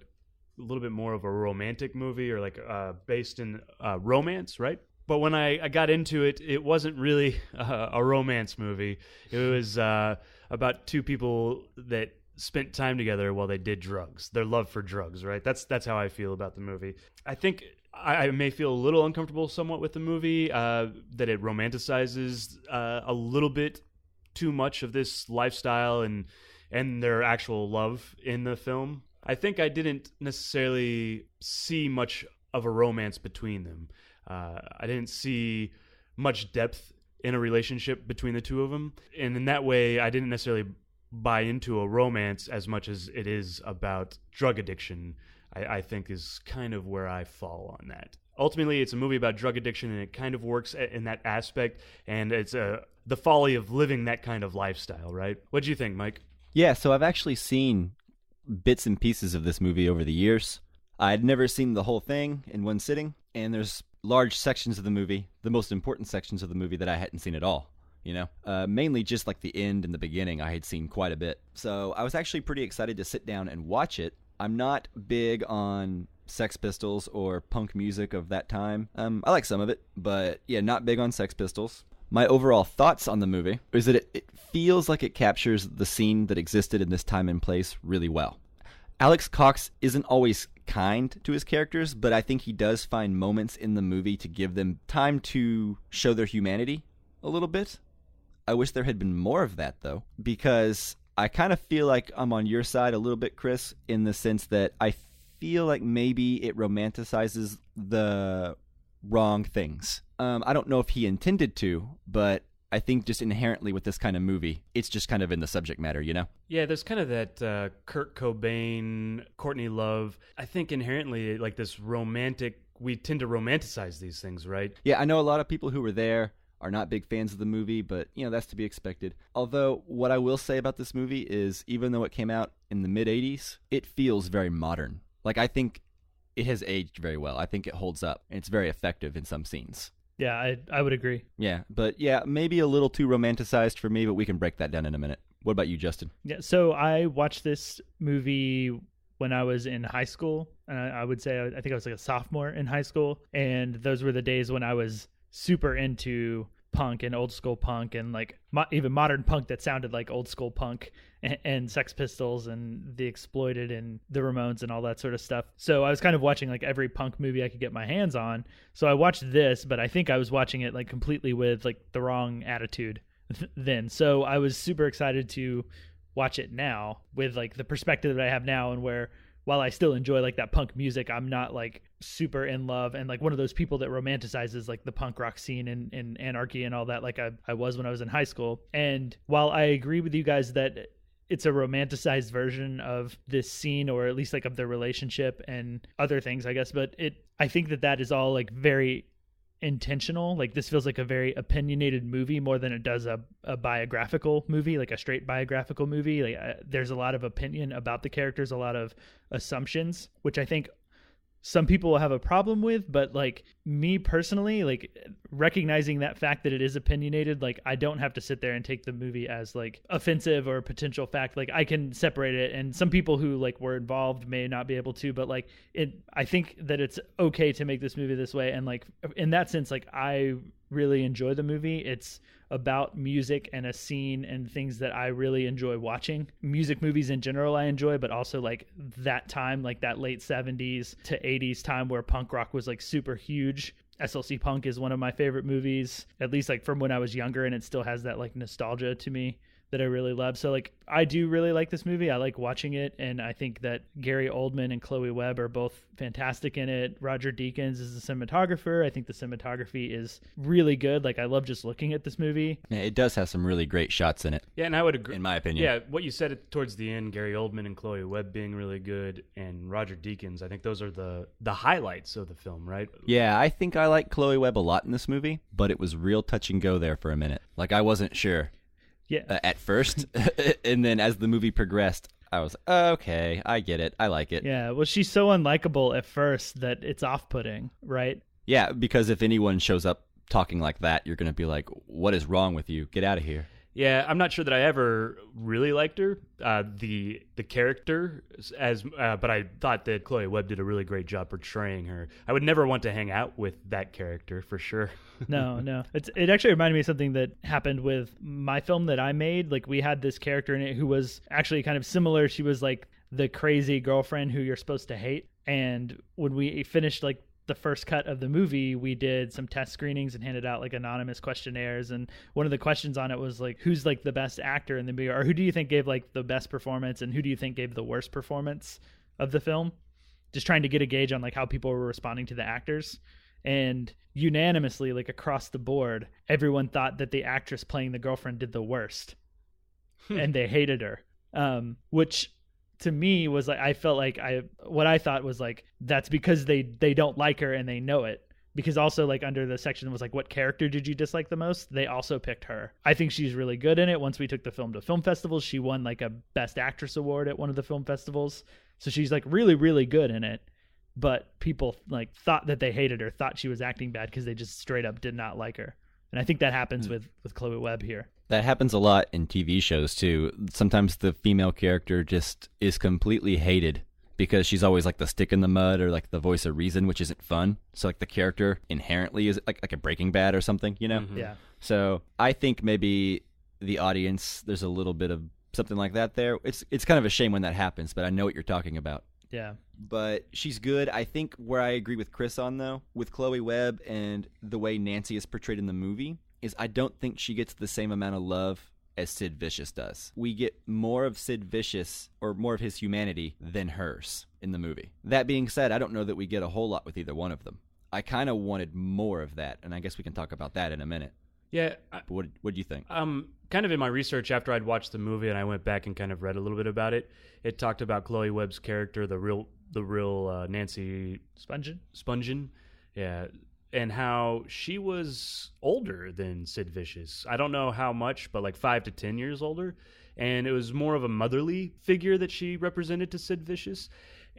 little bit more of a romantic movie or like based in romance, right? But when I got into it, it wasn't really a romance movie. It was about two people that spent time together while they did drugs. Their love for drugs, right? That's how I feel about the movie. I think I may feel a little uncomfortable somewhat with the movie, that it romanticizes a little bit too much of this lifestyle and their actual love in the film. I think I didn't necessarily see much of a romance between them. I didn't see much depth in a relationship between the two of them. And in that way, I didn't necessarily buy into a romance as much as it is about drug addiction, I think is kind of where I fall on that. Ultimately, it's a movie about drug addiction, and it kind of works in that aspect, and it's the folly of living that kind of lifestyle, right? What do you think, Mike? Yeah, so I've actually seen bits and pieces of this movie over the years. I'd never seen the whole thing in one sitting, and there's large sections of the movie, the most important sections of the movie that I hadn't seen at all. Mainly just like the end and the beginning I had seen quite a bit. So I was actually pretty excited to sit down and watch it. I'm not big on Sex Pistols or punk music of that time. I like some of it, but yeah, not big on Sex Pistols. My overall thoughts on the movie is that it feels like it captures the scene that existed in this time and place really well. Alex Cox isn't always kind to his characters, but I think he does find moments in the movie to give them time to show their humanity a little bit. I wish there had been more of that, though, because I kind of feel like I'm on your side a little bit, Chris, in the sense that I feel like maybe it romanticizes the wrong things. I don't know if he intended to, but I think just inherently with this kind of movie, it's just kind of in the subject matter, you know? Yeah, there's kind of that Kurt Cobain, Courtney Love. I think inherently like this romantic, we tend to romanticize these things, right? Yeah, I know a lot of people who were there are not big fans of the movie, but, that's to be expected. Although, what I will say about this movie is, even though it came out in the mid-'80s, it feels very modern. Like, I think it has aged very well. I think it holds up, and it's very effective in some scenes. Yeah, I would agree. Yeah, but yeah, maybe a little too romanticized for me, but we can break that down in a minute. What about you, Justin? Yeah, so I watched this movie when I was in high school, and I would say I think I was like a sophomore in high school, and those were the days when I was super into punk and old school punk and like even modern punk that sounded like old school punk and Sex Pistols and The Exploited and the Ramones and all that sort of stuff. So I was kind of watching like every punk movie I could get my hands on. So I watched this, but I think I was watching it like completely with like the wrong attitude then. So I was super excited to watch it now with like the perspective that I have now, and where while I still enjoy like that punk music, I'm not like super in love and like one of those people that romanticizes like the punk rock scene and anarchy and all that like I was when I was in high school. And while I agree with you guys that it's a romanticized version of this scene, or at least like of their relationship and other things, I guess, but I think that is all like very intentional. Like this feels like a very opinionated movie more than it does a biographical movie, like a straight biographical movie. Like there's a lot of opinion about the characters, a lot of assumptions, which I think some people will have a problem with, but like me personally, like recognizing that fact that it is opinionated, like I don't have to sit there and take the movie as like offensive or potential fact. Like I can separate it, and some people who like were involved may not be able to, but like I think that it's okay to make this movie this way. And like in that sense, like I really enjoy the movie. It's about music and a scene and things that I really enjoy watching. Music movies in general I enjoy, but also like that time, like that late 70s to 80s time where punk rock was like super huge. SLC Punk is one of my favorite movies, at least like from when I was younger, and it still has that like nostalgia to me that I really love. So like I do really like this movie. I like watching it, and I think that Gary Oldman and Chloe Webb are both fantastic in it. Roger Deakins is the cinematographer. I think the cinematography is really good. Like I love just looking at this movie. Yeah, it does have some really great shots in it. Yeah, and I would agree. In my opinion. Yeah, what you said towards the end, Gary Oldman and Chloe Webb being really good, and Roger Deakins, I think those are the highlights of the film, right? Yeah, I think I like Chloe Webb a lot in this movie, but it was real touch and go there for a minute. Like I wasn't sure. Yeah. At first, and then as the movie progressed, I was like, okay, I get it. I like it. Yeah, well, she's so unlikable at first that it's off-putting, right? Yeah, because if anyone shows up talking like that, you're going to be like, what is wrong with you? Get out of here. Yeah, I'm not sure that I ever really liked her, the character, but I thought that Chloe Webb did a really great job portraying her. I would never want to hang out with that character for sure. No. It actually reminded me of something that happened with my film that I made. Like, we had this character in it who was actually kind of similar. She was like the crazy girlfriend who you're supposed to hate. And when we finished like the first cut of the movie, we did some test screenings and handed out like anonymous questionnaires, and one of the questions on it was like, who's like the best actor in the movie, or who do you think gave like the best performance, and who do you think gave the worst performance of the film, just trying to get a gauge on like how people were responding to the actors. And unanimously, like across the board, everyone thought that the actress playing the girlfriend did the worst and they hated her, which to me was like, I felt like what I thought was like, that's because they don't like her and they know it. Because also like under the section was like, what character did you dislike the most? They also picked her. I think she's really good in it. Once we took the film to film festivals, she won like a Best Actress award at one of the film festivals. So she's like really, really good in it. But people like thought that they hated her, thought she was acting bad because they just straight up did not like her. And I think that happens with Chloe Webb here. That happens a lot in TV shows too. Sometimes the female character just is completely hated because she's always like the stick in the mud or like the voice of reason, which isn't fun. So like the character inherently is like a Breaking Bad or something, you know? Mm-hmm. Yeah. So I think maybe the audience, there's a little bit of something like that there. It's kind of a shame when that happens, but I know what you're talking about. Yeah. But she's good. I think where I agree with Chris on, though, with Chloe Webb and the way Nancy is portrayed in the movie, is I don't think she gets the same amount of love as Sid Vicious does. We get more of Sid Vicious, or more of his humanity, than hers in the movie. That being said, I don't know that we get a whole lot with either one of them. I kind of wanted more of that, and I guess we can talk about that in a minute. Yeah. But what do you think? Kind of in my research after I'd watched the movie and I went back and kind of read a little bit about it, it talked about Chloe Webb's character, the real Nancy Spungen. Yeah. And how she was older than Sid Vicious. I don't know how much, but like 5 to 10 years older. And it was more of a motherly figure that she represented to Sid Vicious.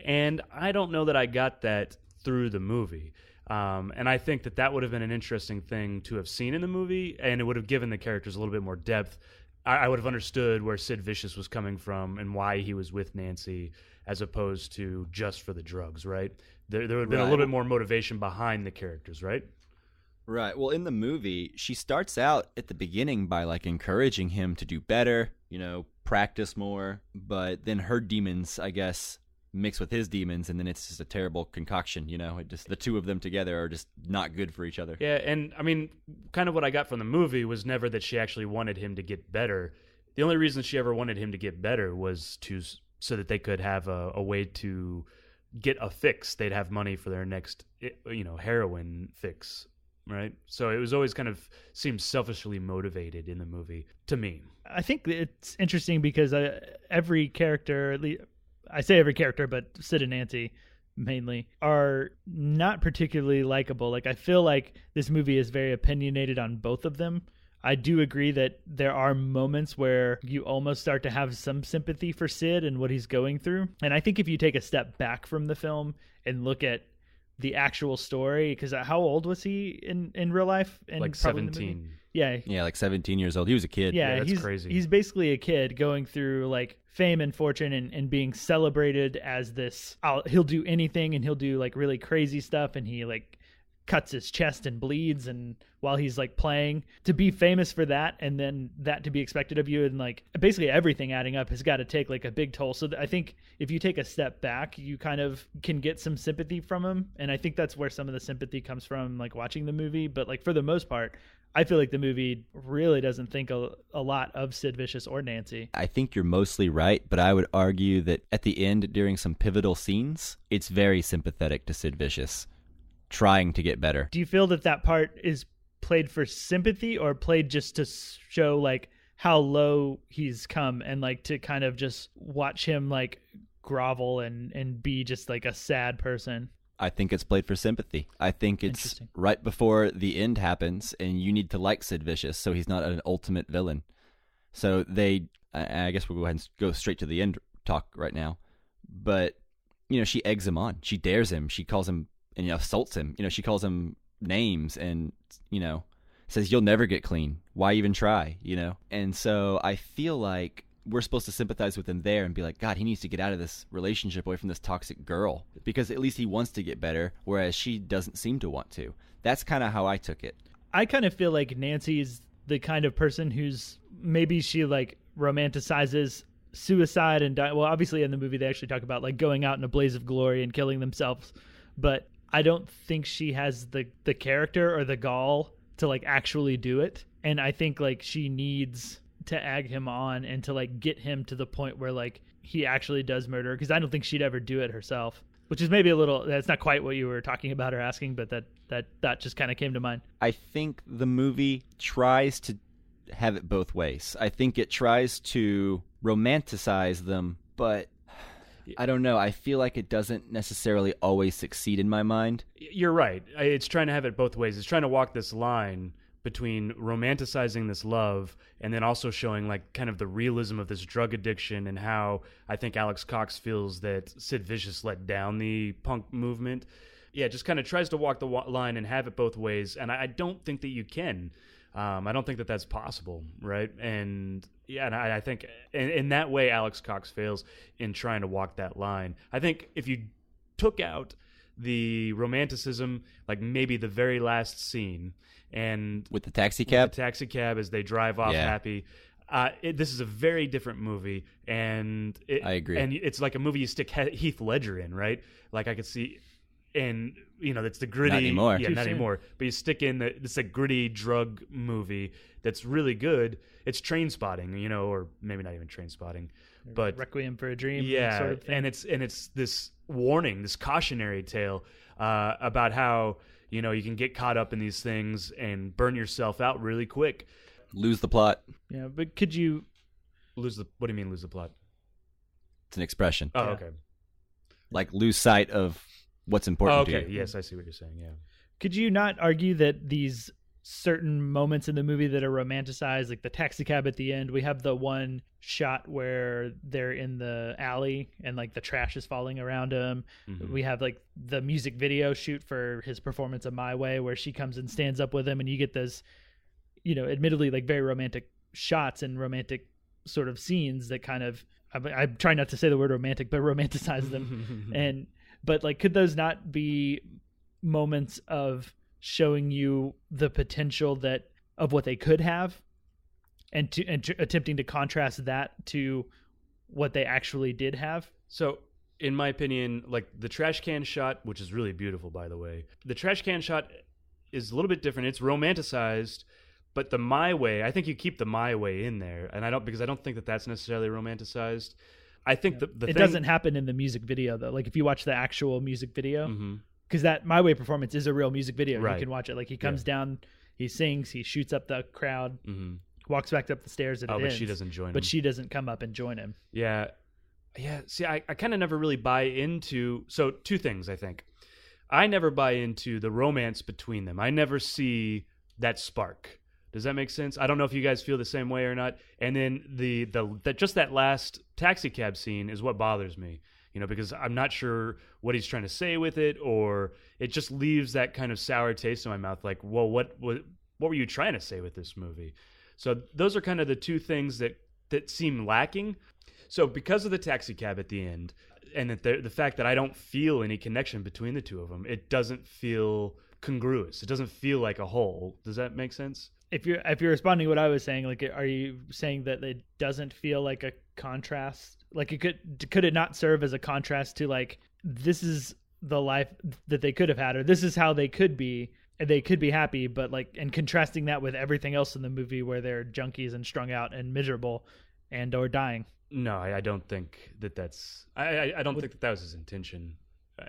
And I don't know that I got that through the movie. And I think that would have been an interesting thing to have seen in the movie, and it would have given the characters a little bit more depth. I would have understood where Sid Vicious was coming from and why he was with Nancy as opposed to just for the drugs, right? There would have been a little bit more motivation behind the characters, right? Right. Well, in the movie, she starts out at the beginning by like encouraging him to do better, practice more. But then her demons, I guess, mix with his demons, and then it's just a terrible concoction. It just, the two of them together are just not good for each other. Yeah, and I mean, kind of what I got from the movie was never that she actually wanted him to get better. The only reason she ever wanted him to get better was so that they could have a way to get a fix. They'd have money for their next, heroin fix, right? So it was always kind of seemed selfishly motivated in the movie to me. I think it's interesting because every character, I say every character, but Sid and Nancy mainly, are not particularly likable. Like, I feel like this movie is very opinionated on both of them. I do agree that there are moments where you almost start to have some sympathy for Sid and what he's going through. And I think if you take a step back from the film and look at the actual story, because how old was he in real life? Like 17. Yeah, like 17 years old. He was a kid. Yeah, that's crazy. He's basically a kid going through like fame and fortune and being celebrated as this. He'll do anything and he'll do like really crazy stuff, and he like cuts his chest and bleeds, and while he's like playing, to be famous for that, and then that to be expected of you, and like basically everything adding up has got to take like a big toll. So I think if you take a step back, you kind of can get some sympathy from him, and I think that's where some of the sympathy comes from, like watching the movie. But like for the most part, I feel like the movie really doesn't think a lot of Sid Vicious or Nancy. I think you're mostly right, but I would argue that at the end, during some pivotal scenes, it's very sympathetic to Sid Vicious trying to get better. Do you feel that part is played for sympathy or played just to show like how low he's come, and like to kind of just watch him like grovel and be just like a sad person? I think it's played for sympathy. I think it's right before the end happens, and you need to like Sid Vicious so he's not an ultimate villain. So I guess we'll go ahead and go straight to the end talk right now. But, she eggs him on. She dares him. She calls him and assaults him. She calls him names and says you'll never get clean. Why even try? And so I feel like we're supposed to sympathize with him there and be like, God, he needs to get out of this relationship, away from this toxic girl, because at least he wants to get better, whereas she doesn't seem to want to. That's kind of how I took it. I kind of feel like Nancy's the kind of person who's maybe she like romanticizes suicide and well, obviously in the movie they actually talk about like going out in a blaze of glory and killing themselves, but I don't think she has the character or the gall to like actually do it. And I think like she needs to egg him on and to like get him to the point where like he actually does murder, because I don't think she'd ever do it herself, which is maybe a little, that's not quite what you were talking about or asking, but that just kind of came to mind. I think the movie tries to have it both ways. I think it tries to romanticize them, but I don't know. I feel like it doesn't necessarily always succeed in my mind. You're right. It's trying to have it both ways. It's trying to walk this line between romanticizing this love and then also showing like kind of the realism of this drug addiction and how I think Alex Cox feels that Sid Vicious let down the punk movement. Yeah, just kind of tries to walk the line and have it both ways. And I don't think that you can. I don't think that that's possible, right? And yeah, and I think in that way, Alex Cox fails in trying to walk that line. I think if you took out the romanticism, like maybe the very last scene, and with the taxi cab, as they drive off happy, this is a very different movie, and I agree. And it's like a movie you stick Heath Ledger in, right? Like I could see. And it's the gritty. Not anymore. Yeah, not anymore. But you stick in it's a gritty drug movie that's really good. It's Trainspotting, or maybe not even Trainspotting, but Requiem for a Dream. Yeah, sort of thing. and it's this warning, this cautionary tale about how you can get caught up in these things and burn yourself out really quick. Lose the plot. Yeah, but could you lose the? What do you mean lose the plot? It's an expression. Oh, okay. Like lose sight of what's important to you. Yes, I see what you're saying, yeah. Could you not argue that these certain moments in the movie that are romanticized, like the taxi cab at the end, we have the one shot where they're in the alley and like the trash is falling around him. Mm-hmm. We have like the music video shoot for his performance of My Way where she comes and stands up with him, and you get those, admittedly like very romantic shots and romantic sort of scenes that kind of, I'm trying not to say the word romantic, but romanticize them. But like, could those not be moments of showing you the potential of what they could have, and attempting to contrast that to what they actually did have? So, in my opinion, like the trash can shot, which is really beautiful, by the way, the trash can shot is a little bit different. It's romanticized, but the My Way, I think you keep the My Way in there, and I don't think that that's necessarily romanticized. I think it doesn't happen in the music video though. Like if you watch the actual music video, because that My Way performance is a real music video. Right. You can watch it. Like he comes down, he sings, he shoots up the crowd, walks back up the stairs, and it ends. But she doesn't join him. But she doesn't come up and join him. Yeah. See, I kind of never really buy into. So two things, I think. I never buy into the romance between them. I never see that spark. Does that make sense? I don't know if you guys feel the same way or not. And then just that last taxi cab scene is what bothers me, because I'm not sure what he's trying to say with it, or it just leaves that kind of sour taste in my mouth. Like, well, what were you trying to say with this movie? So those are kind of the two things that seem lacking. So because of the taxi cab at the end, and the fact that I don't feel any connection between the two of them, it doesn't feel congruous. It doesn't feel like a whole. Does that make sense? If you're responding to what I was saying, like, are you saying that it doesn't feel like a contrast? Like, could it not serve as a contrast to like, this is the life that they could have had, or this is how they could be, and they could be happy, but like, and contrasting that with everything else in the movie where they're junkies and strung out and miserable and or dying? No, I don't think that's. I don't think that was his intention,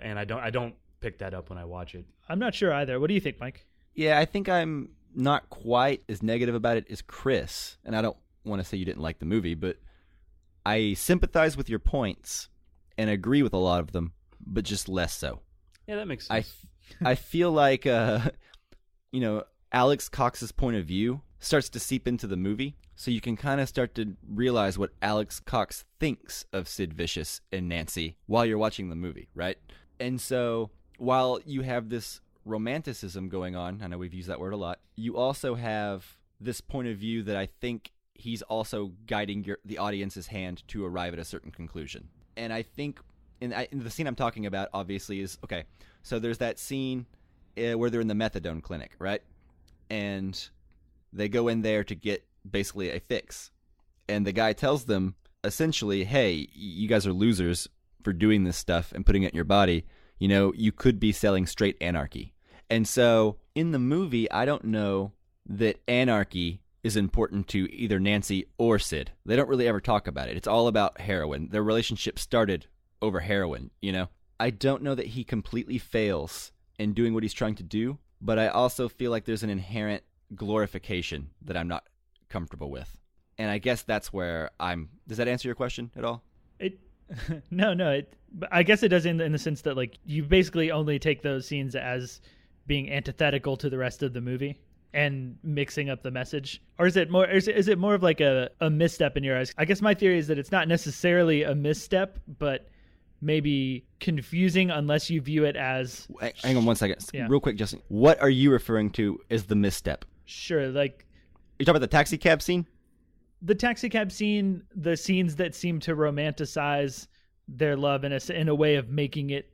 and I don't pick that up when I watch it. I'm not sure either. What do you think, Mike? Yeah, I think I'm not quite as negative about it as Chris, and I don't want to say you didn't like the movie, but I sympathize with your points and agree with a lot of them, but just less so. Yeah, that makes sense. I feel like Alex Cox's point of view starts to seep into the movie, so you can kind of start to realize what Alex Cox thinks of Sid Vicious and Nancy while you're watching the movie, right? And so while you have this romanticism going on, I know we've used that word a lot, you also have this point of view that I think he's also guiding the audience's hand to arrive at a certain conclusion. And I think in the scene I'm talking about, obviously, is, okay, so there's that scene where they're in the methadone clinic, right? And they go in there to get basically a fix. And the guy tells them, essentially, hey, you guys are losers for doing this stuff and putting it in your body. You know, you could be selling straight anarchy. And so in the movie, I don't know that anarchy is important to either Nancy or Sid. They don't really ever talk about it. It's all about heroin. Their relationship started over heroin, you know? I don't know that he completely fails in doing what he's trying to do, but I also feel like there's an inherent glorification that I'm not comfortable with. And I guess that's where does that answer your question at all? No. But I guess it does in the sense that, like, you basically only take those scenes as being antithetical to the rest of the movie and mixing up the message. Or is it more of like a misstep in your eyes? I guess my theory is that it's not necessarily a misstep, but maybe confusing unless you view it as... Hang on one second. Yeah. Real quick, Justin. What are you referring to as the misstep? Sure, like... You talking about the taxi cab scene? The taxi cab scene, the scenes that seem to romanticize their love in a way of making it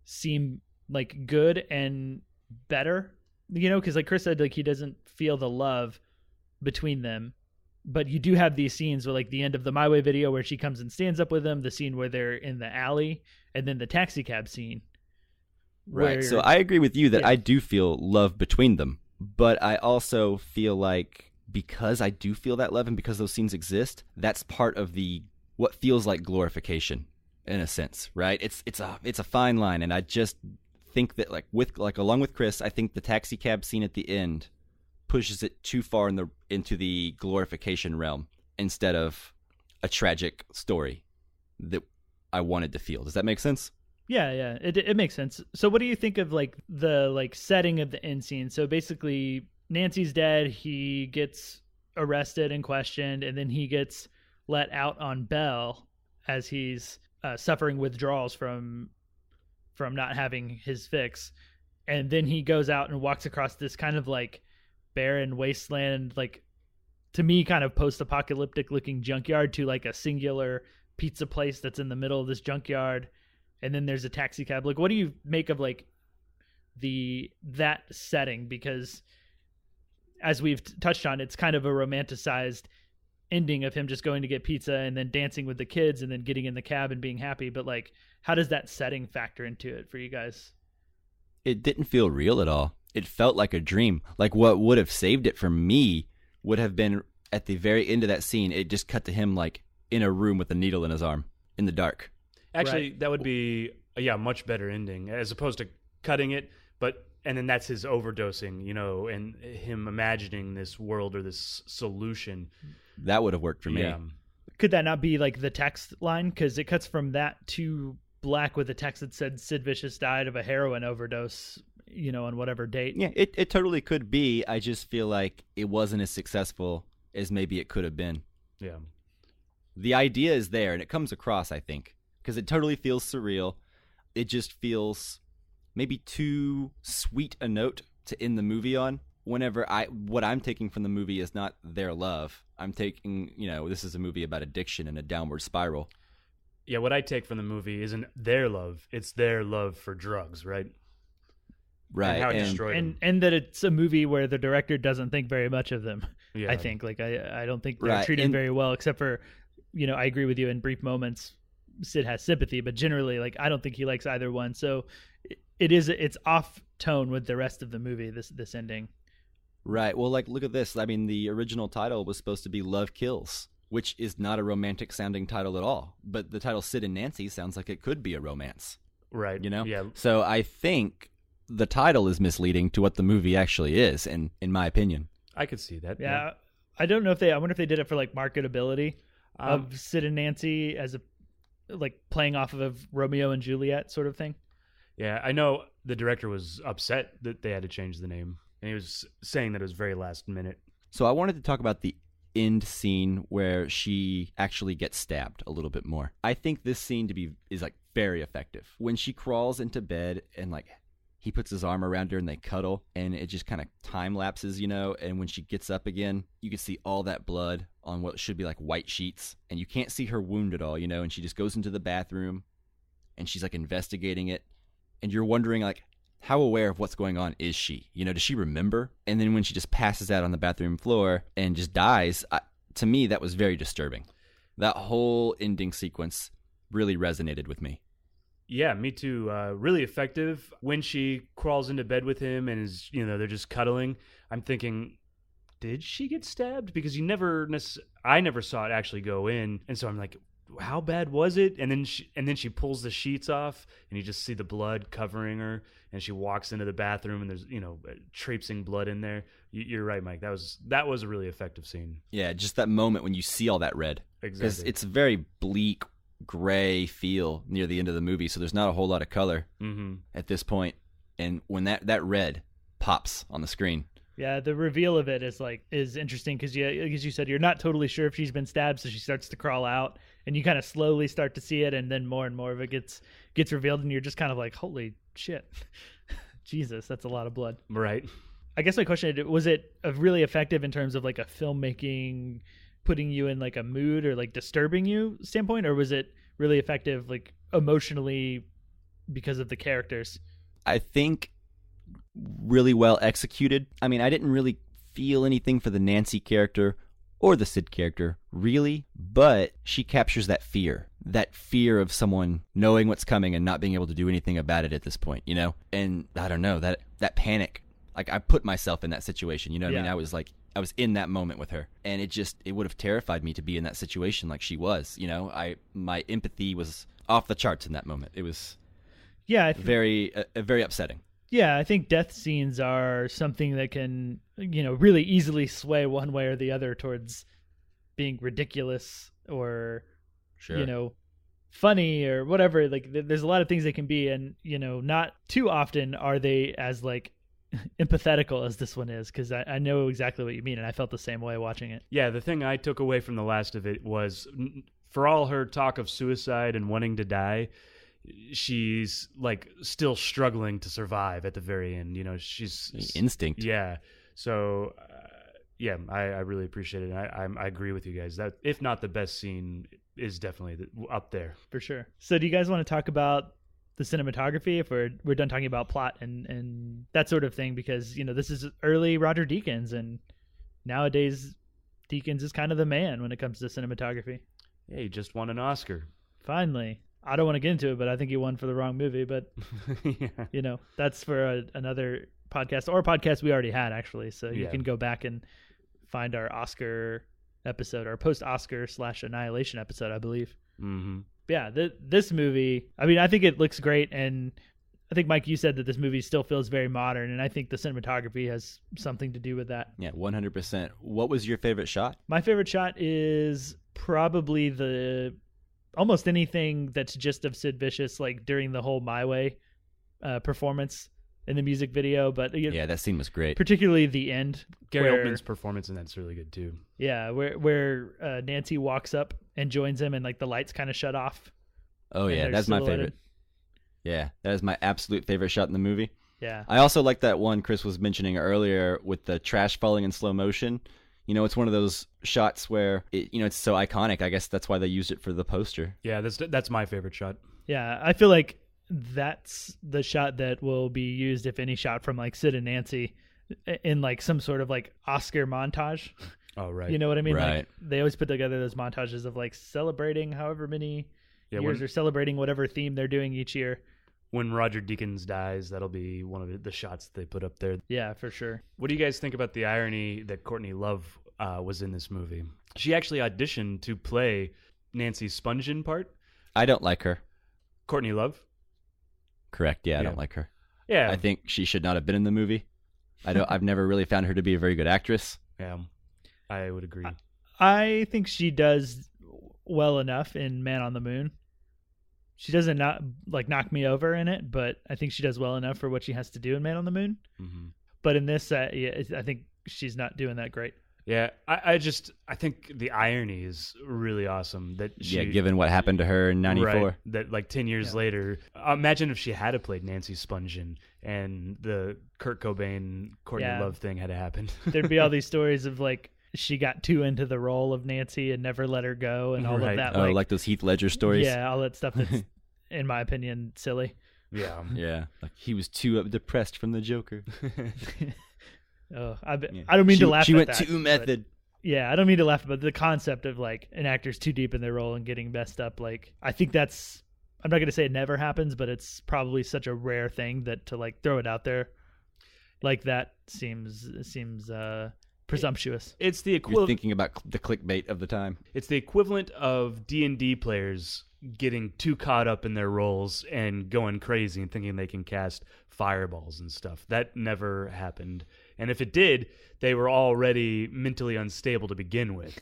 seem like good and better, you know, because like Chris said, like, he doesn't feel the love between them, but you do have these scenes where, like, the end of the My Way video where she comes and stands up with him, the scene where they're in the alley, and then the taxi cab scene. Right. So I agree with you that I do feel love between them, but I also feel like because I do feel that love and because those scenes exist, that's part of what feels like glorification in a sense, right? It's a fine line, and I just think that along with Chris, I think the taxi cab scene at the end pushes it too far into the glorification realm instead of a tragic story that I wanted to feel. Does that make sense? Yeah, it makes sense. So what do you think of, like, the setting of the end scene? So basically Nancy's dead, he gets arrested and questioned, and then he gets let out on bail as he's suffering withdrawals from not having his fix. And then he goes out and walks across this kind of like barren wasteland, like, to me, kind of post-apocalyptic looking junkyard, to like a singular pizza place that's in the middle of this junkyard. And then there's a taxi cab. Like, what do you make of like that setting? Because as we've touched on, it's kind of a romanticized ending of him just going to get pizza and then dancing with the kids and then getting in the cab and being happy. But like, how does that setting factor into it for you guys? It didn't feel real at all. It felt like a dream. Like, what would have saved it for me would have been at the very end of that scene, it just cut to him like in a room with a needle in his arm in the dark. Actually, Right. That would be a much better ending as opposed to cutting it. And then that's his overdosing, you know, and him imagining this world or this solution. That would have worked for me. Yeah. Could that not be like the text line? Because it cuts from that to black with a text that said Sid Vicious died of a heroin overdose, you know, on whatever date. Yeah, it totally could be. I just feel like it wasn't as successful as maybe it could have been. Yeah. The idea is there, and it comes across, I think, because it totally feels surreal. It just feels maybe too sweet a note to end the movie on. What I'm taking from the movie is not their love. I'm taking, you know, this is a movie about addiction and a downward spiral. Yeah, what I take from the movie isn't their love. It's their love for drugs, right? Right. And how it destroyed them. And that it's a movie where the director doesn't think very much of them. Yeah. I think, like, I don't think they're Right. treated And- very well, except for, you know, I agree with you in brief moments. Sid has sympathy, but generally, like, I don't think he likes either one. So it's off tone with the rest of the movie, this ending. Right. Well, like, look at this. I mean, the original title was supposed to be Love Kills, which is not a romantic sounding title at all. But the title Sid and Nancy sounds like it could be a romance. Right. You know? Yeah. So I think the title is misleading to what the movie actually is, in my opinion. I could see that. Yeah. I don't know I wonder if they did it for like marketability of Sid and Nancy as a, like, playing off of a Romeo and Juliet sort of thing. Yeah, I know the director was upset that they had to change the name, and he was saying that it was very last minute. So I wanted to talk about the end scene where she actually gets stabbed a little bit more. I think this scene is like very effective. When she crawls into bed and like he puts his arm around her and they cuddle, and it just kind of time lapses, and when she gets up again, you can see all that blood on what should be like white sheets, and you can't see her wound at all, and she just goes into the bathroom and she's like investigating it, and you're wondering like, how aware of what's going on is she? Does she remember? And then when she just passes out on the bathroom floor and just dies, to me, that was very disturbing. That whole ending sequence really resonated with me. Yeah, me too. Really effective. When she crawls into bed with him and is, they're just cuddling, I'm thinking, did she get stabbed? Because I never saw it actually go in, and so I'm like, how bad was it? And then she pulls the sheets off, and you just see the blood covering her, and she walks into the bathroom, and there's traipsing blood in there. You're right, Mike. That was a really effective scene. Yeah, just that moment when you see all that red. Exactly. Because it's a very bleak, gray feel near the end of the movie, so there's not a whole lot of color at this point. And when that red pops on the screen, yeah, the reveal of it is interesting because as you said, you're not totally sure if she's been stabbed, so she starts to crawl out, and you kind of slowly start to see it, and then more and more of it gets revealed, and you're just kind of like, holy shit, Jesus, that's a lot of blood. Right. I guess my question is, was it really effective in terms of like a filmmaking, putting you in like a mood or like disturbing you standpoint, or was it really effective like emotionally because of the characters? I think really well executed. I mean, I didn't really feel anything for the Nancy character or the Sid character, really, but she captures that fear of someone knowing what's coming and not being able to do anything about it at this point, And I don't know, that panic, like I put myself in that situation, what I mean? I was in that moment with her, and it would have terrified me to be in that situation like she was, my empathy was off the charts in that moment. It was very upsetting. Yeah, I think death scenes are something that can, really easily sway one way or the other towards being ridiculous or, sure, funny or whatever. Like, there's a lot of things they can be, and, not too often are they as, like, empathetical as this one is, because I know exactly what you mean, and I felt the same way watching it. Yeah, the thing I took away from the last of it was, for all her talk of suicide and wanting to die, she's like still struggling to survive at the very end. She's instinct. Yeah. So, I really appreciate it. I agree with you guys that if not the best scene, is definitely up there for sure. So, do you guys want to talk about the cinematography if we're done talking about plot and that sort of thing? Because this is early Roger Deakins, and nowadays Deakins is kind of the man when it comes to cinematography. Yeah, he just won an Oscar. Finally. I don't want to get into it, but I think he won for the wrong movie. But, yeah. That's for another podcast, or a podcast we already had, actually. So you can go back and find our Oscar episode, our post-Oscar / Annihilation episode, I believe. Mm-hmm. Yeah, this movie, I mean, I think it looks great. And I think, Mike, you said that this movie still feels very modern. And I think the cinematography has something to do with that. Yeah, 100%. What was your favorite shot? My favorite shot is probably almost anything that's just of Sid Vicious, like during the whole My Way performance in the music video. But yeah, that scene was great. Particularly the end. Gary Oldman's performance in that's really good too. Yeah, where Nancy walks up and joins him, and like the lights kind of shut off. Oh yeah, that's my favorite. Yeah, that is my absolute favorite shot in the movie. Yeah. I also like that one Chris was mentioning earlier with the trash falling in slow motion. It's one of those shots where it's so iconic. I guess that's why they used it for the poster. Yeah, that's my favorite shot. Yeah, I feel like that's the shot that will be used, if any shot from like Sid and Nancy, in like some sort of like Oscar montage. Oh, right. You know what I mean? Right. Like, they always put together those montages of like celebrating however many years, or celebrating whatever theme they're doing each year. When Roger Deakins dies, that'll be one of the shots that they put up there. Yeah, for sure. What do you guys think about the irony that Courtney Love was in this movie? She actually auditioned to play Nancy Spungen part. I don't like her. Courtney Love? Correct. Yeah, I don't like her. Yeah. I think she should not have been in the movie. I've never really found her to be a very good actress. Yeah, I would agree. I think she does well enough in Man on the Moon. She doesn't knock me over in it, but I think she does well enough for what she has to do in Man on the Moon. Mm-hmm. But in this, I think she's not doing that great. Yeah, I think the irony is really awesome that she, given what happened to her in '94. Right, that like 10 years later, imagine if she had to played Nancy Spungen and the Kurt Cobain Courtney Love thing had happened. There'd be all these stories of like she got too into the role of Nancy and never let her go, and all of that. Like those Heath Ledger stories. Yeah, all that stuff that's, in my opinion, silly. Yeah, like he was too depressed from the Joker. I don't mean to laugh. She at went that, too method. Yeah, I don't mean to laugh, but the concept of like an actor's too deep in their role and getting messed up, like I think that's, I'm not going to say it never happens, but it's probably such a rare thing that to like throw it out there like that seems presumptuous. It's the You're equivalent. thinking about the clickbait of the time. It's the equivalent of D&D players getting too caught up in their roles and going crazy and thinking they can cast fireballs and stuff. That never happened. And if it did, they were already mentally unstable to begin with.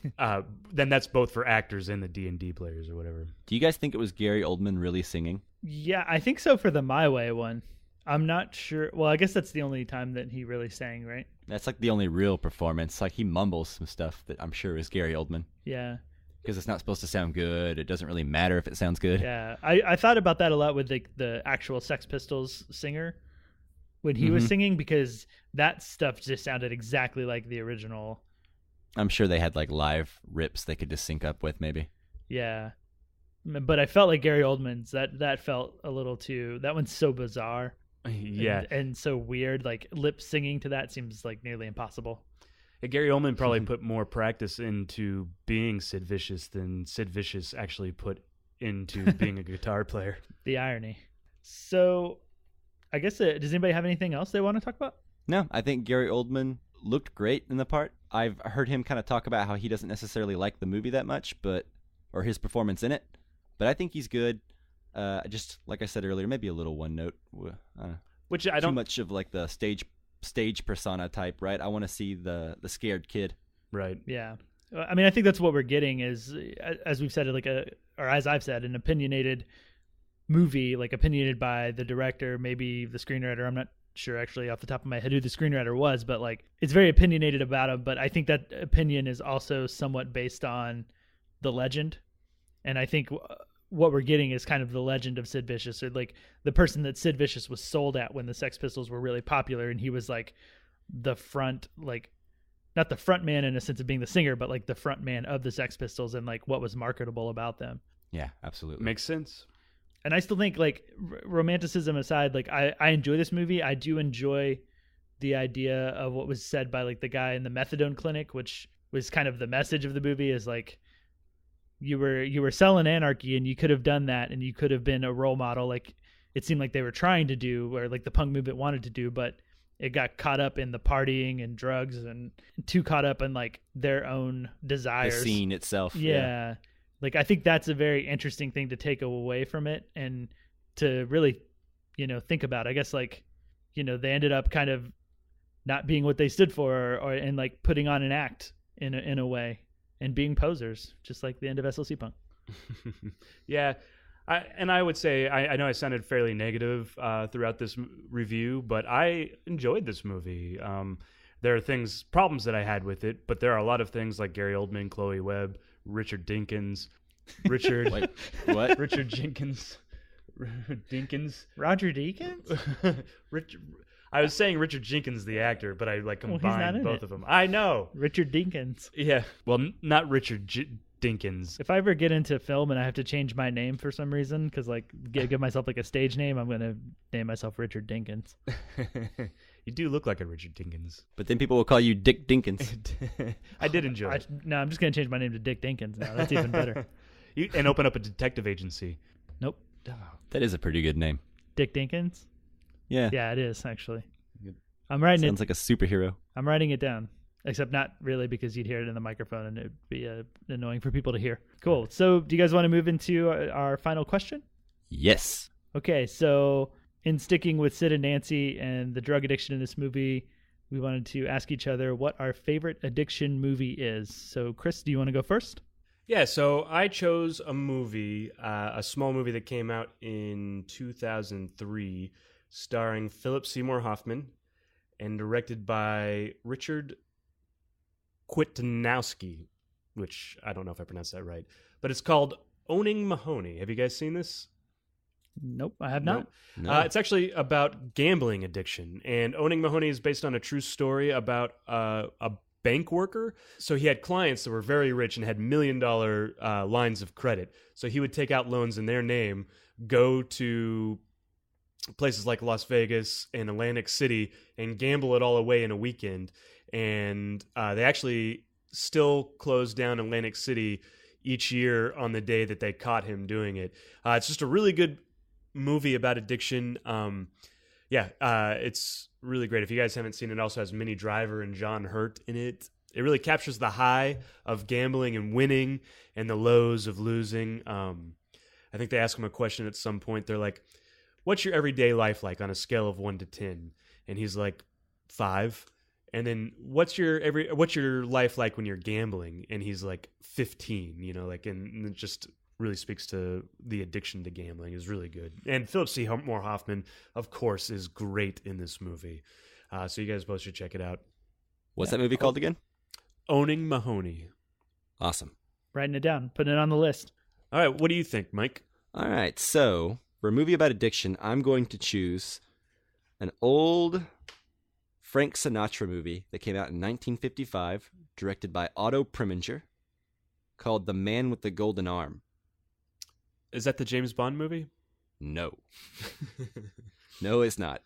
Then that's both for actors and the D&D players or whatever. Do you guys think it was Gary Oldman really singing? Yeah, I think so for the My Way one. I'm not sure. Well, I guess that's the only time that he really sang, right? That's like the only real performance. Like he mumbles some stuff that I'm sure is Gary Oldman. Yeah. Because it's not supposed to sound good. It doesn't really matter if it sounds good. Yeah. I thought about that a lot with the actual Sex Pistols singer when he was singing, because that stuff just sounded exactly like the original. I'm sure they had like live rips they could just sync up with maybe. Yeah. But I felt like Gary Oldman's, that felt a little too, that one's so bizarre. Yeah. And so weird. Like lip singing to that seems like nearly impossible. Gary Oldman probably put more practice into being Sid Vicious than Sid Vicious actually put into being a guitar player. The irony. So I guess, does anybody have anything else they want to talk about? No, I think Gary Oldman looked great in the part. I've heard him kind of talk about how he doesn't necessarily like the movie that much, or his performance in it. But I think he's good. Just like I said earlier, maybe a little one note. Which I don't. Too much of like the stage persona type, right? I want to see the scared kid. Right. Yeah. I mean, I think that's what we're getting is, as we've said, or as I've said, an opinionated movie, like opinionated by the director, maybe the screenwriter. I'm not sure actually off the top of my head who the screenwriter was, but like it's very opinionated about him. But I think that opinion is also somewhat based on the legend. And I think what we're getting is kind of the legend of Sid Vicious, or like the person that Sid Vicious was sold at when the Sex Pistols were really popular. And he was like the front, like not the front man in a sense of being the singer, but like the front man of the Sex Pistols and like what was marketable about them. Yeah, absolutely. Makes sense. And I still think, like, romanticism aside, like I enjoy this movie. I do enjoy the idea of what was said by like the guy in the methadone clinic, which was kind of the message of the movie, is like you were selling anarchy and you could have done that and you could have been a role model, like it seemed like they were trying to do, or like the punk movement wanted to do, but it got caught up in the partying and drugs and too caught up in like their own desires. The scene itself. Yeah. Like, I think that's a very interesting thing to take away from it and to really, think about. I guess, like, they ended up kind of not being what they stood for, and like putting on an act in a way and being posers, just like the end of SLC Punk. Yeah. I would say, I know I sounded fairly negative throughout this review, but I enjoyed this movie. There are problems that I had with it, but there are a lot of things like Gary Oldman, Chloe Webb, Richard Dinkins, Wait, what? Richard Jenkins, Dinkins, Roger Deakins. I was saying Richard Jenkins, the actor, but I like combined both of them. I know Richard Dinkins. Yeah, well, not Richard Dinkins. If I ever get into film and I have to change my name for some reason, because like give myself like a stage name, I'm gonna name myself Richard Dinkins. You do look like a Richard Dinkins. But then people will call you Dick Dinkins. I did enjoy it. No, I'm just going to change my name to Dick Dinkins now. That's even better. And open up a detective agency. Nope. That is a pretty good name. Dick Dinkins? Yeah. Yeah, it is, actually. I'm writing Sounds like a superhero. I'm writing it down. Except not really, because you'd hear it in the microphone and it would be annoying for people to hear. Cool. So do you guys want to move into our final question? Yes. Okay, so in sticking with Sid and Nancy and the drug addiction in this movie, we wanted to ask each other what our favorite addiction movie is. So, Chris, do you want to go first? Yeah, so I chose a movie, a small movie that came out in 2003, starring Philip Seymour Hoffman and directed by Richard Kwitnowski, which I don't know if I pronounced that right, but it's called Owning Mahoney. Have you guys seen this? Nope, I have not. No. It's actually about gambling addiction, and Owning Mahoney is based on a true story about a bank worker. So he had clients that were very rich and had $1 million lines of credit. So he would take out loans in their name, go to places like Las Vegas and Atlantic City and gamble it all away in a weekend. And they actually still close down Atlantic City each year on the day that they caught him doing it. It's just a really good movie about addiction. It's really great. If you guys haven't seen it, it also has Minnie Driver and John Hurt in it. It really captures the high of gambling and winning and the lows of losing. I think they ask him a question at some point. They're like, what's your everyday life like on a scale of 1 to 10? And he's like, 5. And then what's your life like when you're gambling? And he's like 15, and it just really speaks to the addiction to gambling. Is really good. And Philip Seymour Hoffman, of course, is great in this movie. So you guys both should check it out. What's that movie called again? Owning Mahoney. Awesome. Writing it down, putting it on the list. All right, what do you think, Mike? All right, so for a movie about addiction, I'm going to choose an old Frank Sinatra movie that came out in 1955, directed by Otto Preminger, called The Man with the Golden Arm. Is that the James Bond movie? No. No, it's not.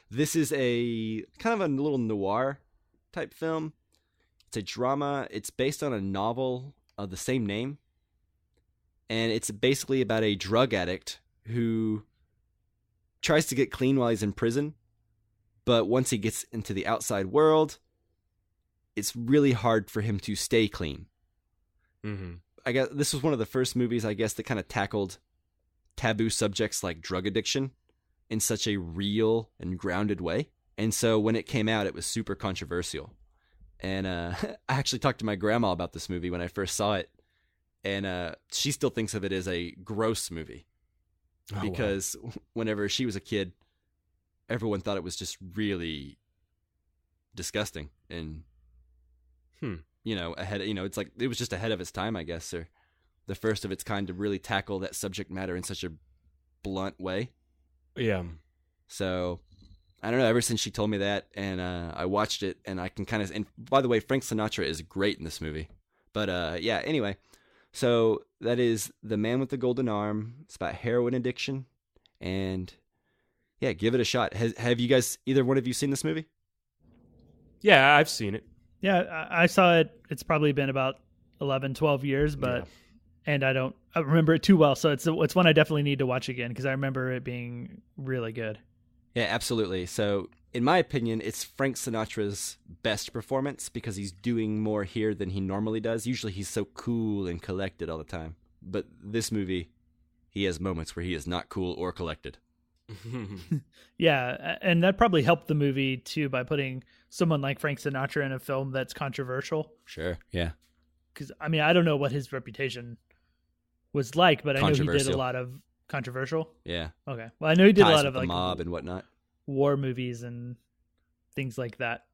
This is a kind of a little noir type film. It's a drama. It's based on a novel of the same name. And it's basically about a drug addict who tries to get clean while he's in prison. But once he gets into the outside world, it's really hard for him to stay clean. Mm-hmm. I guess this was one of the first movies, I guess, that kind of tackled taboo subjects like drug addiction in such a real and grounded way. And so when it came out, it was super controversial. And I actually talked to my grandma about this movie when I first saw it. And she still thinks of it as a gross movie. Because whenever she was a kid, everyone thought it was just really disgusting. And, it's like it was just ahead of its time, I guess, or the first of its kind to really tackle that subject matter in such a blunt way. Yeah. So I don't know, ever since she told me that, and I watched it, and I can kind of, and by the way, Frank Sinatra is great in this movie. But anyway, so that is The Man with the Golden Arm. It's about heroin addiction, and yeah, give it a shot. Have you guys, either one of you, seen this movie? Yeah, I've seen it. Yeah, I saw it. It's probably been about 11, 12 years, but and I remember it too well. So it's one I definitely need to watch again because I remember it being really good. Yeah, absolutely. So in my opinion, it's Frank Sinatra's best performance because he's doing more here than he normally does. Usually he's so cool and collected all the time. But this movie, he has moments where he is not cool or collected. Yeah, and that probably helped the movie too by putting someone like Frank Sinatra in a film that's controversial. Sure, yeah. Because, I mean, I don't know what his reputation was like, but I know he did a lot of controversial. Yeah. Okay. Well, I know he did a lot of the like mob and whatnot, war movies and things like that.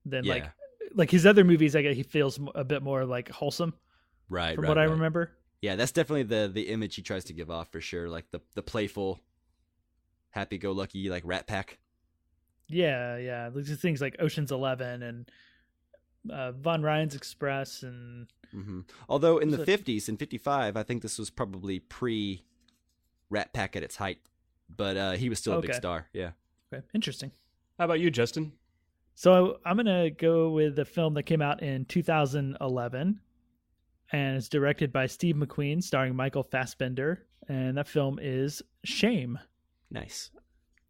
Then yeah. like his other movies, I guess he feels a bit more like wholesome. Right. From what I remember. Yeah, that's definitely the image he tries to give off for sure. Like the playful, happy-go-lucky, like Rat Pack. Yeah. There's things like Ocean's 11 and Von Ryan's Express and. Mm-hmm. Although in the 50s, in 55, I think this was probably pre-Rat Pack at its height, but he was still a big star. Yeah. Okay. Interesting. How about you, Justin? So I'm gonna go with a film that came out in 2011, and it's directed by Steve McQueen, starring Michael Fassbender, and that film is Shame. Nice.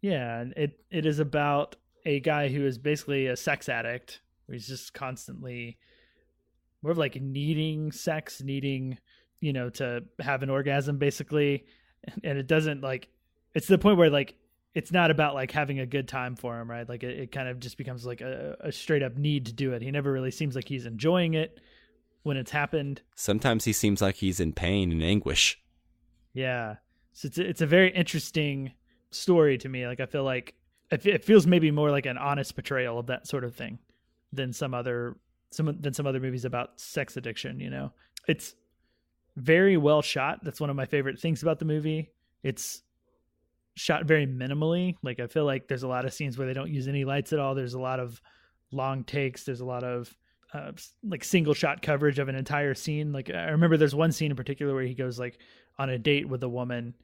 Yeah, it is about a guy who is basically a sex addict. He's just constantly more of like needing sex, needing, to have an orgasm basically. And it doesn't it's the point where it's not about like having a good time for him, right? Like it kind of just becomes like a straight up need to do it. He never really seems like he's enjoying it when it's happened. Sometimes he seems like he's in pain and anguish. Yeah. So it's a very interesting story to me. Like I feel like it feels maybe more like an honest portrayal of that sort of thing than some other than some other movies about sex addiction. You know, it's very well shot. That's one of my favorite things about the movie. It's shot very minimally. Like, I feel like there's a lot of scenes where they don't use any lights at all. There's a lot of long takes. There's a lot of like single shot coverage of an entire scene. Like, I remember there's one scene in particular where he goes like on a date with a woman,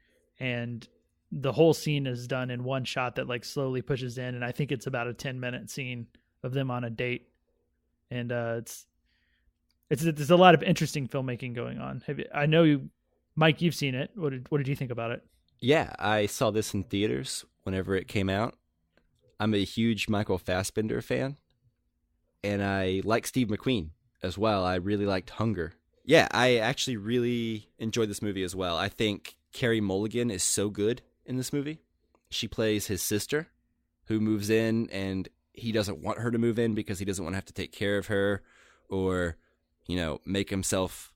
and the whole scene is done in one shot that like slowly pushes in. And I think it's about a 10-minute scene of them on a date. And there's a lot of interesting filmmaking going on. I know Mike, you've seen it. What did you think about it? Yeah, I saw this in theaters whenever it came out. I'm a huge Michael Fassbender fan, and I like Steve McQueen as well. I really liked Hunger. Yeah, I actually really enjoyed this movie as well. I think Carey Mulligan is so good in this movie. She plays his sister who moves in, and he doesn't want her to move in because he doesn't want to have to take care of her or, you know, make himself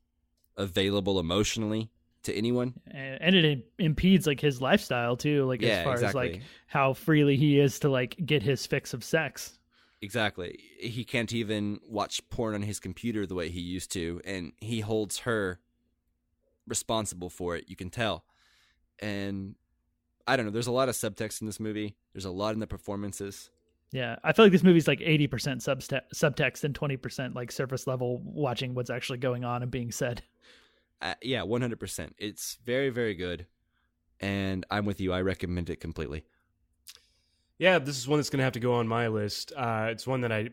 available emotionally to anyone. And it impedes like his lifestyle too, like as far as like how freely he is to like get his fix of sex. Exactly. He can't even watch porn on his computer the way he used to, and he holds her responsible for it, you can tell. And I don't know, there's a lot of subtext in this movie. There's a lot in the performances. Yeah, I feel like this movie's like 80% subtext and 20% like surface level watching what's actually going on and being said. Yeah, 100%. It's very, very good. And I'm with you. I recommend it completely. Yeah, this is one that's going to have to go on my list. It's one that I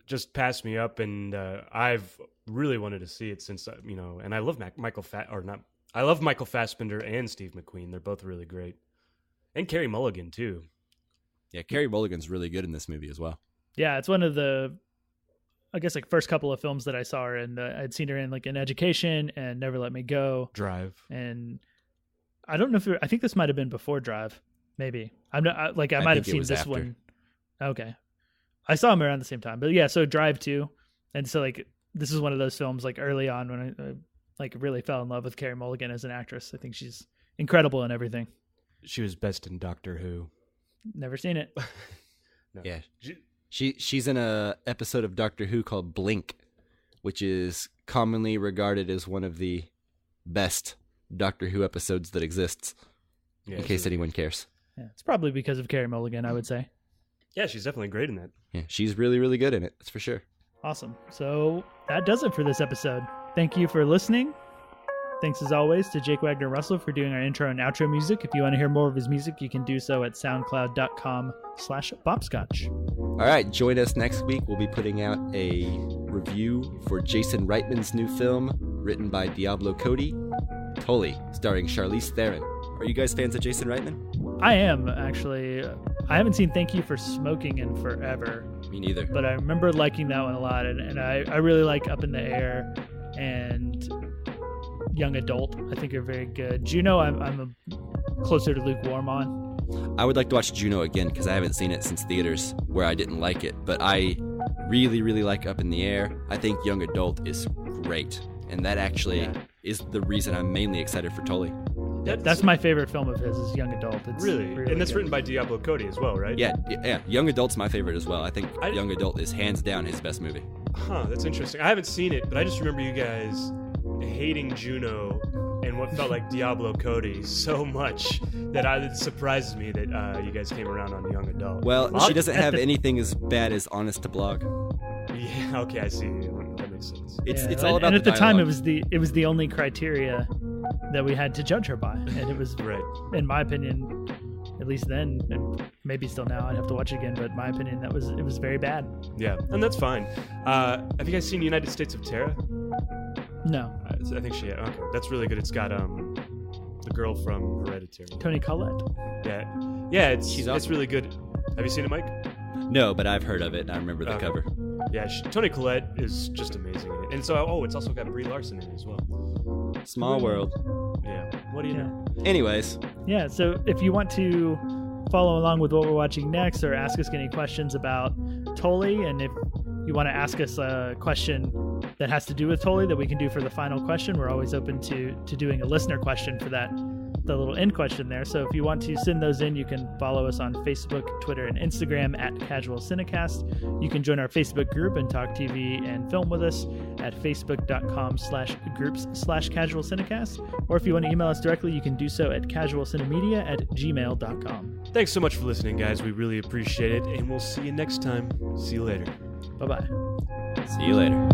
just passed me up, and I've really wanted to see it since, you know, and I love I love Michael Fassbender and Steve McQueen. They're both really great. And Carey Mulligan, too. Yeah, Carey Mulligan's really good in this movie as well. Yeah, it's one of the, I guess, like first couple of films that I saw her in. I'd seen her in like In Education and Never Let Me Go. Drive. And I don't know if I think this might have been before Drive. Maybe. I might have seen this after one. Okay. I saw him around the same time. But yeah, so Drive too. And so like this is one of those films like early on when I like really fell in love with Carey Mulligan as an actress. I think she's incredible in everything. She was best in Doctor Who. Never seen it. No. Yeah. She's in a episode of Doctor Who called Blink, which is commonly regarded as one of the best Doctor Who episodes that exists, in case anyone cares. Yeah, it's probably because of Carey Mulligan, I would say. Yeah, she's definitely great in that. Yeah, she's really, really good in it. That's for sure. Awesome. So that does it for this episode. Thank you for listening. Thanks as always to Jake Wagner Russell for doing our intro and outro music. If you want to hear more of his music, you can do so at soundcloud.com/bopscotch. All right, join us next week. We'll be putting out a review for Jason Reitman's new film, written by Diablo Cody, Tully, starring Charlize Theron. Are you guys fans of Jason Reitman? I am, actually. I haven't seen Thank You for Smoking in forever. Me neither. But I remember liking that one a lot, and I really like Up in the Air and Young Adult. I think are very good. Juno, I'm closer to lukewarm on. I would like to watch Juno again because I haven't seen it since theaters where I didn't like it. But I really, really like Up in the Air. I think Young Adult is great. And that actually is the reason I'm mainly excited for Tully. That's my favorite film of his is Young Adult. It's really and that's good. written by Diablo Cody as well, right? Yeah. Young Adult's my favorite as well. I think Young Adult is hands down his best movie. Huh, that's interesting. I haven't seen it, but I just remember you guys hating Juno and what felt like Diablo Cody so much that it surprises me that you guys came around on Young Adult. Well, she doesn't have anything as bad as Honest to Blog. Yeah, okay, I see. That makes sense. It's all about and at the time it dialogue. was the only criteria that we had to judge her by, and it was right. In my opinion, at least then, and maybe still now, I'd have to watch it again, but in my opinion, it was very bad. Yeah, and that's fine. Have you guys seen United States of Terror? No. I think okay, that's really good. It's got the girl from Hereditary, Toni Collette. Yeah, it's really good. Have you seen it, Mike? No, but I've heard of it and I remember the cover. Yeah, Toni Collette is just amazing in it. And so it's also got Brie Larson in it as well. Small world. Yeah. What do you know? Anyways. Yeah, so if you want to follow along with what we're watching next or ask us any questions about Tully, and if you want to ask us a question that has to do with Tully that we can do for the final question, we're always open to doing a listener question for that the little end question there. So if you want to send those in, you can follow us on Facebook, Twitter, and Instagram at Casual Cinecast. You can join our Facebook group and talk TV and film with us at facebook.com/groups/Casual Cinecast. Or if you want to email us directly, you can do so at casualcinemedia@gmail.com. Thanks so much for listening, guys. We really appreciate it, and we'll see you next time. See you later. Bye-bye. See you later.